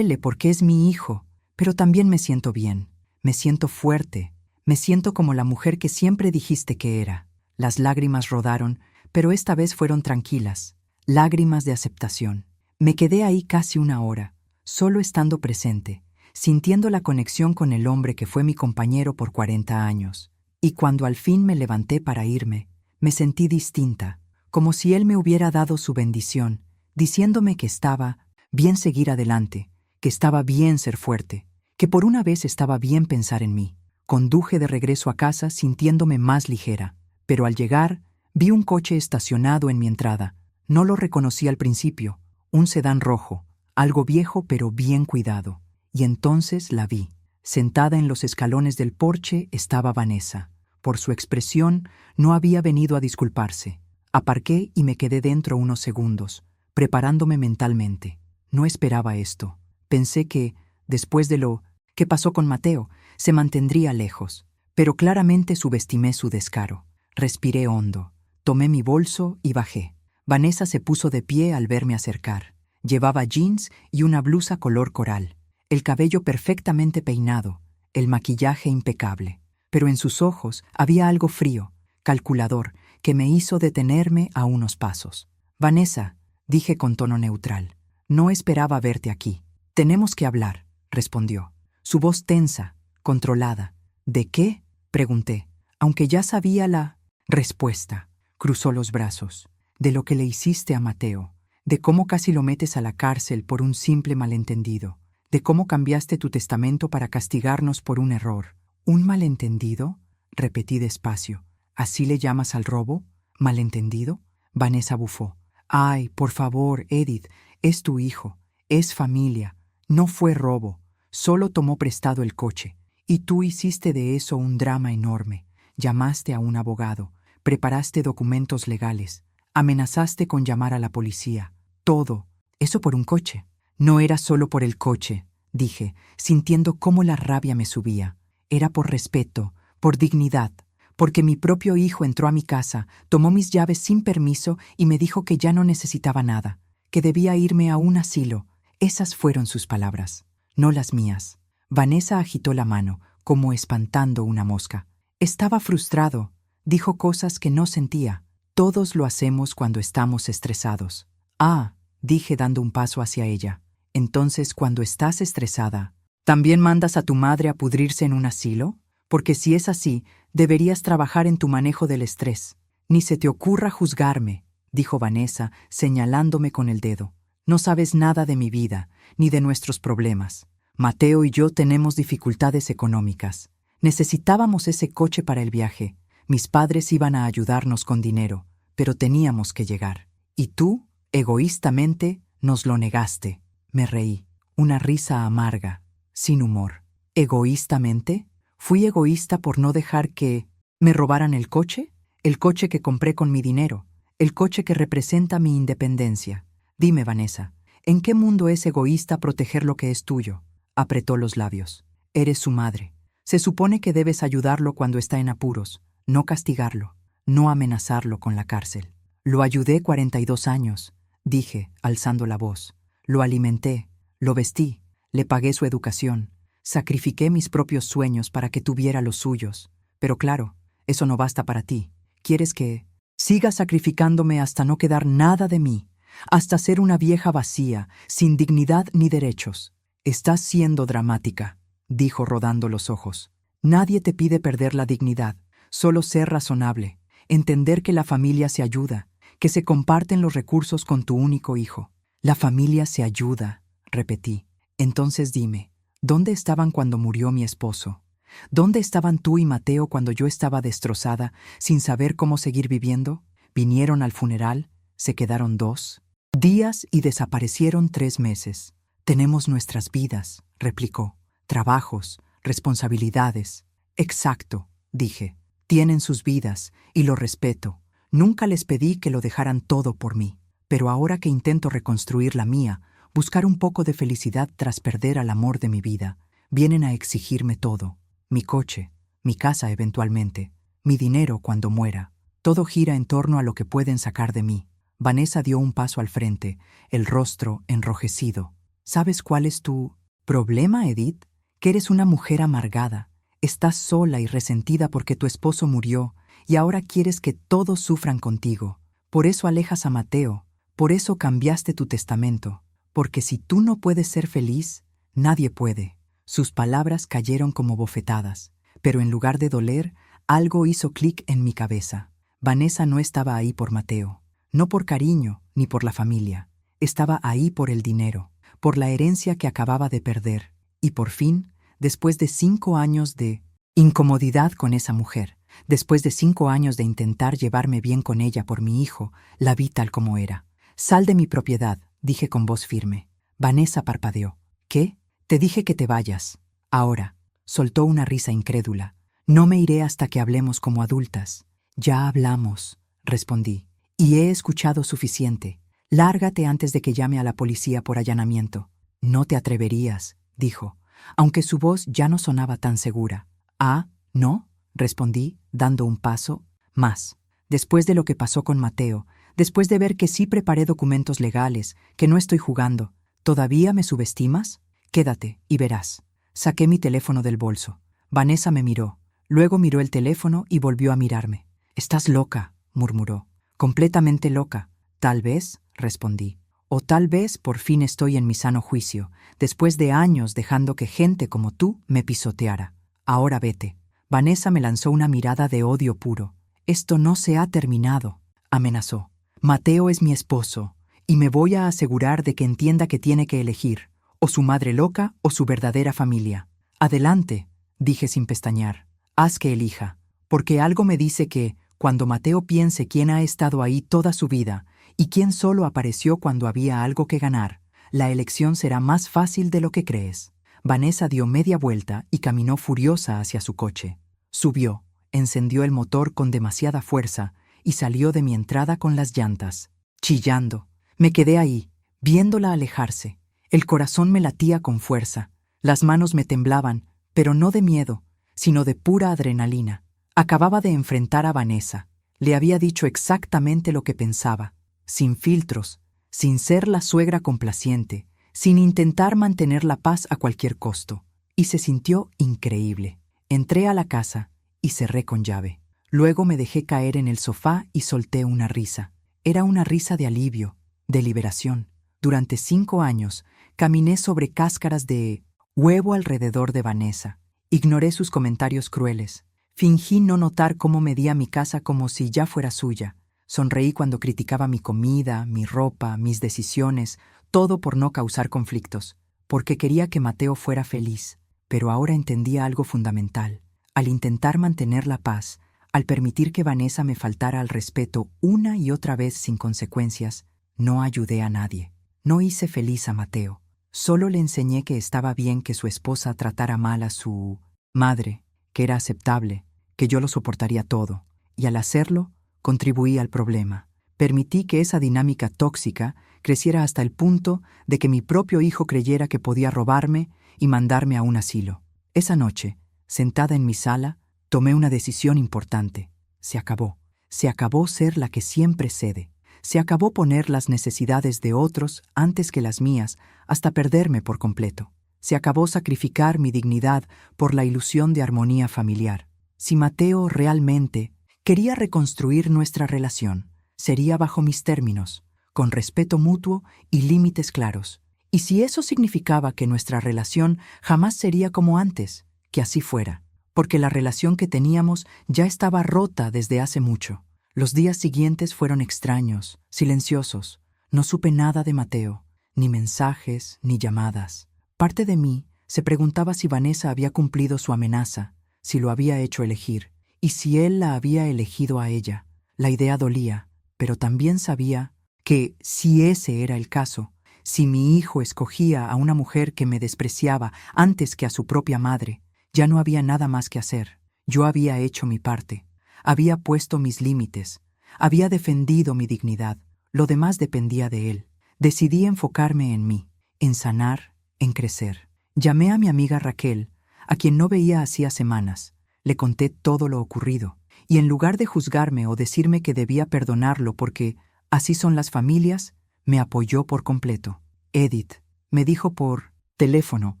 porque es mi hijo, pero también me siento bien, me siento fuerte, Me siento como la mujer que siempre dijiste que era. Las lágrimas rodaron, pero esta vez fueron tranquilas, lágrimas de aceptación. Me quedé ahí casi una hora, solo estando presente, sintiendo la conexión con el hombre que fue mi compañero por 40 años. Y cuando al fin me levanté para irme, me sentí distinta, como si él me hubiera dado su bendición, diciéndome que estaba bien seguir adelante, que estaba bien ser fuerte, que por una vez estaba bien pensar en mí. Conduje de regreso a casa sintiéndome más ligera, pero al llegar vi un coche estacionado en mi entrada. No lo reconocí al principio, un sedán rojo, algo viejo pero bien cuidado. Y entonces la vi. Sentada en los escalones del porche estaba Vanessa. Por su expresión, no había venido a disculparse. Aparqué y me quedé dentro unos segundos, preparándome mentalmente. No esperaba esto. Pensé que, después de lo que pasó con Mateo, se mantendría lejos. Pero claramente subestimé su descaro. Respiré hondo. Tomé mi bolso y bajé. Vanessa se puso de pie al verme acercar. Llevaba jeans y una blusa color coral, el cabello perfectamente peinado, el maquillaje impecable. Pero en sus ojos había algo frío, calculador, que me hizo detenerme a unos pasos. Vanessa, dije con tono neutral, no esperaba verte aquí. Tenemos que hablar, respondió. Su voz tensa, controlada. ¿De qué?, pregunté, aunque ya sabía la respuesta. Cruzó los brazos. De lo que le hiciste a Mateo, de cómo casi lo metes a la cárcel por un simple malentendido, de cómo cambiaste tu testamento para castigarnos por un error. ¿Un malentendido?, repetí despacio. ¿Así le llamas al robo? ¿Malentendido? Vanessa bufó. Ay, por favor, Edith, es tu hijo, es familia. No fue robo, solo tomó prestado el coche. Y tú hiciste de eso un drama enorme. Llamaste a un abogado, preparaste documentos legales, amenazaste con llamar a la policía. Todo, eso por un coche. No era solo por el coche, dije, sintiendo cómo la rabia me subía. Era por respeto, por dignidad, porque mi propio hijo entró a mi casa, tomó mis llaves sin permiso y me dijo que ya no necesitaba nada, que debía irme a un asilo. Esas fueron sus palabras, no las mías. Vanessa agitó la mano, como espantando una mosca. Estaba frustrado, dijo cosas que no sentía. Todos lo hacemos cuando estamos estresados. Ah, dije dando un paso hacia ella. Entonces, cuando estás estresada, ¿también mandas a tu madre a pudrirse en un asilo? Porque si es así, deberías trabajar en tu manejo del estrés. Ni se te ocurra juzgarme, dijo Vanessa, señalándome con el dedo. No sabes nada de mi vida, ni de nuestros problemas. Mateo y yo tenemos dificultades económicas. Necesitábamos ese coche para el viaje. Mis padres iban a ayudarnos con dinero, pero teníamos que llegar. Y tú, egoístamente, nos lo negaste. Me reí. Una risa amarga, sin humor. ¿Egoístamente? ¿Fui egoísta por no dejar que me robaran el coche? El coche que compré con mi dinero. El coche que representa mi independencia. Dime, Vanessa, ¿en qué mundo es egoísta proteger lo que es tuyo? Apretó los labios. Eres su madre. Se supone que debes ayudarlo cuando está en apuros, no castigarlo, no amenazarlo con la cárcel. Lo ayudé 42 años, dije, alzando la voz. Lo alimenté, lo vestí, le pagué su educación, sacrifiqué mis propios sueños para que tuviera los suyos. Pero claro, eso no basta para ti. ¿Quieres que siga sacrificándome hasta no quedar nada de mí, hasta ser una vieja vacía, sin dignidad ni derechos? Estás siendo dramática, dijo rodando los ojos. Nadie te pide perder la dignidad, solo ser razonable, entender que la familia se ayuda, que se comparten los recursos con tu único hijo. La familia se ayuda, repetí. Entonces dime, ¿dónde estaban cuando murió mi esposo? ¿Dónde estaban tú y Mateo cuando yo estaba destrozada, sin saber cómo seguir viviendo? ¿Vinieron al funeral? ¿Se quedaron 2 días y desaparecieron 3 meses? Tenemos nuestras vidas, replicó. Trabajos, responsabilidades. Exacto, dije. Tienen sus vidas, y lo respeto. Nunca les pedí que lo dejaran todo por mí. Pero ahora que intento reconstruir la mía, buscar un poco de felicidad tras perder al amor de mi vida, vienen a exigirme todo. Mi coche, mi casa eventualmente, mi dinero cuando muera. Todo gira en torno a lo que pueden sacar de mí. Vanessa dio un paso al frente, el rostro enrojecido. ¿Sabes cuál es tu problema, Edith? Que eres una mujer amargada. Estás sola y resentida porque tu esposo murió y ahora quieres que todos sufran contigo. Por eso alejas a Mateo, por eso cambiaste tu testamento, porque si tú no puedes ser feliz, nadie puede. Sus palabras cayeron como bofetadas, pero en lugar de doler, algo hizo clic en mi cabeza. Vanessa no estaba ahí por Mateo, no por cariño ni por la familia. Estaba ahí por el dinero, por la herencia que acababa de perder. Y por fin, después de 5 años de incomodidad con esa mujer, después de 5 años de intentar llevarme bien con ella por mi hijo, la vi tal como era. «Sal de mi propiedad», dije con voz firme. Vanessa parpadeó. «¿Qué? Te dije que te vayas». «Ahora», soltó una risa incrédula. «No me iré hasta que hablemos como adultas». «Ya hablamos», respondí, «y he escuchado suficiente. Lárgate antes de que llame a la policía por allanamiento». «No te atreverías», dijo, aunque su voz ya no sonaba tan segura. «Ah, ¿no?», respondí, dando un paso más. Después de lo que pasó con Mateo, después de ver que sí preparé documentos legales, que no estoy jugando, ¿todavía me subestimas? Quédate y verás. Saqué mi teléfono del bolso. Vanessa me miró, luego miró el teléfono y volvió a mirarme. «Estás loca», murmuró. «Completamente loca». «Tal vez», respondí. «O tal vez por fin estoy en mi sano juicio, después de años dejando que gente como tú me pisoteara. Ahora vete». Vanessa me lanzó una mirada de odio puro. «Esto no se ha terminado», amenazó. «Mateo es mi esposo, y me voy a asegurar de que entienda que tiene que elegir, o su madre loca o su verdadera familia». «Adelante», dije sin pestañear. «Haz que elija, porque algo me dice que, cuando Mateo piense quién ha estado ahí toda su vida y quién solo apareció cuando había algo que ganar, la elección será más fácil de lo que crees». Vanessa dio media vuelta y caminó furiosa hacia su coche. Subió, encendió el motor con demasiada fuerza y salió de mi entrada con las llantas, chillando. Me quedé ahí, viéndola alejarse. El corazón me latía con fuerza. Las manos me temblaban, pero no de miedo, sino de pura adrenalina. Acababa de enfrentar a Vanessa. Le había dicho exactamente lo que pensaba, sin filtros, sin ser la suegra complaciente, sin intentar mantener la paz a cualquier costo. Y se sintió increíble. Entré a la casa y cerré con llave. Luego me dejé caer en el sofá y solté una risa. Era una risa de alivio, de liberación. Durante 5 años caminé sobre cáscaras de huevo alrededor de Vanessa. Ignoré sus comentarios crueles. Fingí no notar cómo medía mi casa como si ya fuera suya. Sonreí cuando criticaba mi comida, mi ropa, mis decisiones, todo por no causar conflictos, porque quería que Mateo fuera feliz. Pero ahora entendía algo fundamental. Al intentar mantener la paz, al permitir que Vanessa me faltara al respeto una y otra vez sin consecuencias, no ayudé a nadie. No hice feliz a Mateo. Solo le enseñé que estaba bien que su esposa tratara mal a su madre, que era aceptable, que yo lo soportaría todo. Y al hacerlo, contribuí al problema. Permití que esa dinámica tóxica creciera hasta el punto de que mi propio hijo creyera que podía robarme y mandarme a un asilo. Esa noche, sentada en mi sala, tomé una decisión importante. Se acabó. Se acabó ser la que siempre cede. Se acabó poner las necesidades de otros antes que las mías hasta perderme por completo. Se acabó sacrificar mi dignidad por la ilusión de armonía familiar. Si Mateo realmente quería reconstruir nuestra relación, sería bajo mis términos, con respeto mutuo y límites claros. Y si eso significaba que nuestra relación jamás sería como antes, que así fuera, porque la relación que teníamos ya estaba rota desde hace mucho. Los días siguientes fueron extraños, silenciosos. No supe nada de Mateo, ni mensajes, ni llamadas. Parte de mí se preguntaba si Vanessa había cumplido su amenaza, si lo había hecho elegir, y si él la había elegido a ella. La idea dolía, pero también sabía que, si ese era el caso, si mi hijo escogía a una mujer que me despreciaba antes que a su propia madre, ya no había nada más que hacer. Yo había hecho mi parte. Había puesto mis límites, había defendido mi dignidad, lo demás dependía de él. Decidí enfocarme en mí, en sanar, en crecer. Llamé a mi amiga Raquel, a quien no veía hacía semanas. Le conté todo lo ocurrido, y en lugar de juzgarme o decirme que debía perdonarlo porque así son las familias, me apoyó por completo. «Edith», me dijo por teléfono,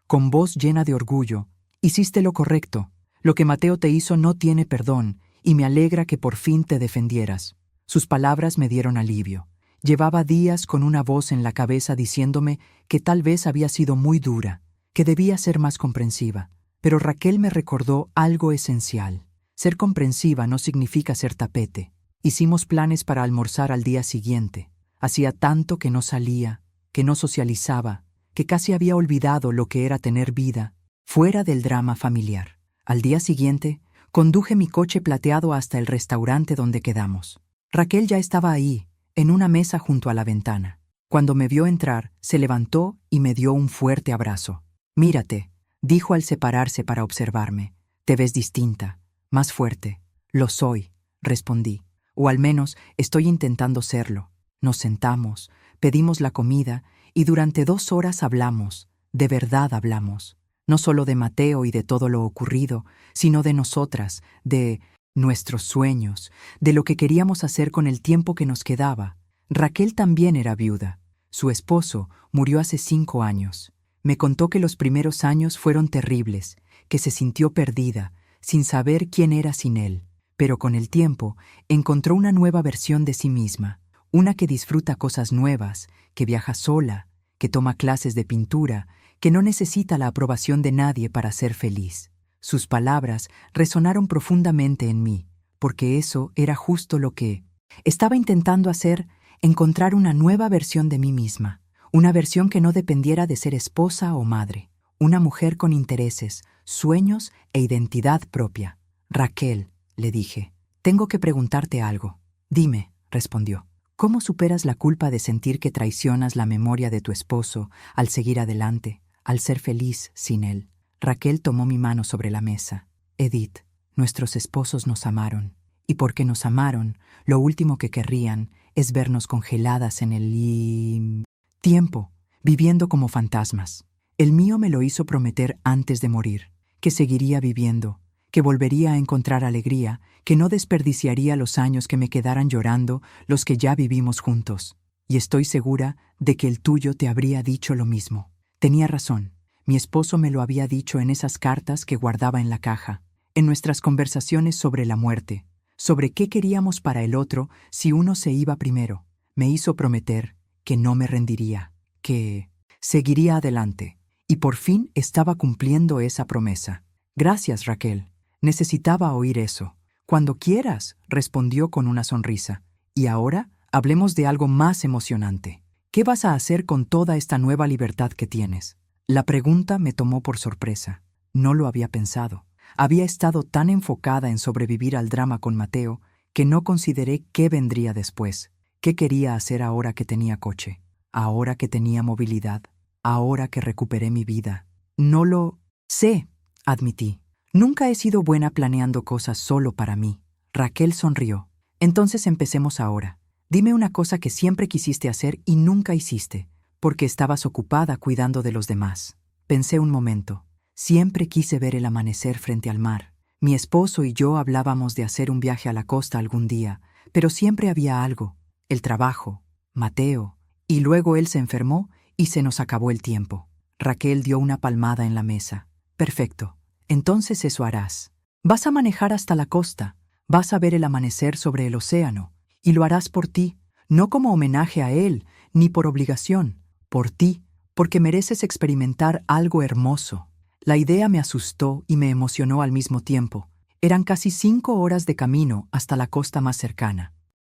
con voz llena de orgullo, «hiciste lo correcto. Lo que Mateo te hizo no tiene perdón, y me alegra que por fin te defendieras. Sus palabras me dieron alivio. Llevaba días con una voz en la cabeza diciéndome que tal vez había sido muy dura, que debía ser más comprensiva. Pero Raquel me recordó algo esencial. Ser comprensiva no significa ser tapete. Hicimos planes para almorzar al día siguiente. Hacía tanto que no salía, que no socializaba, que casi había olvidado lo que era tener vida, fuera del drama familiar. Al día siguiente, conduje mi coche plateado hasta el restaurante donde quedamos. Raquel ya estaba ahí, en una mesa junto a la ventana. Cuando me vio entrar, se levantó y me dio un fuerte abrazo. «Mírate», dijo al separarse para observarme. «Te ves distinta, más fuerte». «Lo soy», respondí. «O al menos estoy intentando serlo». Nos sentamos, pedimos la comida y durante 2 horas hablamos, de verdad hablamos. No solo de Mateo y de todo lo ocurrido, sino de nosotras, de nuestros sueños, de lo que queríamos hacer con el tiempo que nos quedaba. Raquel también era viuda. Su esposo murió hace 5 años. Me contó que los primeros años fueron terribles, que se sintió perdida, sin saber quién era sin él. Pero con el tiempo encontró una nueva versión de sí misma, una que disfruta cosas nuevas, que viaja sola, que toma clases de pintura, que no necesita la aprobación de nadie para ser feliz. Sus palabras resonaron profundamente en mí, porque eso era justo lo que estaba intentando hacer, encontrar una nueva versión de mí misma, una versión que no dependiera de ser esposa o madre, una mujer con intereses, sueños e identidad propia. «Raquel», le dije, «tengo que preguntarte algo». «Dime», respondió. «¿Cómo superas la culpa de sentir que traicionas la memoria de tu esposo al seguir adelante, al ser feliz sin él?» Raquel tomó mi mano sobre la mesa. «Edith, nuestros esposos nos amaron, y porque nos amaron, lo último que querrían es vernos congeladas en el tiempo, viviendo como fantasmas. El mío me lo hizo prometer antes de morir, que seguiría viviendo, que volvería a encontrar alegría, que no desperdiciaría los años que me quedaran llorando los que ya vivimos juntos. Y estoy segura de que el tuyo te habría dicho lo mismo». Tenía razón. Mi esposo me lo había dicho en esas cartas que guardaba en la caja, en nuestras conversaciones sobre la muerte, sobre qué queríamos para el otro si uno se iba primero. Me hizo prometer que no me rendiría, que seguiría adelante, y por fin estaba cumpliendo esa promesa. «Gracias, Raquel. Necesitaba oír eso». «Cuando quieras», respondió con una sonrisa. «Y ahora hablemos de algo más emocionante. ¿Qué vas a hacer con toda esta nueva libertad que tienes?» La pregunta me tomó por sorpresa. No lo había pensado. Había estado tan enfocada en sobrevivir al drama con Mateo que no consideré qué vendría después. ¿Qué quería hacer ahora que tenía coche? Ahora que tenía movilidad. Ahora que recuperé mi vida. «No lo sé», admití. «Nunca he sido buena planeando cosas solo para mí». Raquel sonrió. «Entonces empecemos ahora. Dime una cosa que siempre quisiste hacer y nunca hiciste, porque estabas ocupada cuidando de los demás». Pensé un momento. Siempre quise ver el amanecer frente al mar. Mi esposo y yo hablábamos de hacer un viaje a la costa algún día, pero siempre había algo: el trabajo, Mateo, y luego él se enfermó y se nos acabó el tiempo. Raquel dio una palmada en la mesa. «Perfecto. Entonces eso harás. Vas a manejar hasta la costa, vas a ver el amanecer sobre el océano, y lo harás por ti, no como homenaje a él, ni por obligación, por ti, porque mereces experimentar algo hermoso». La idea me asustó y me emocionó al mismo tiempo. Eran casi 5 horas de camino hasta la costa más cercana.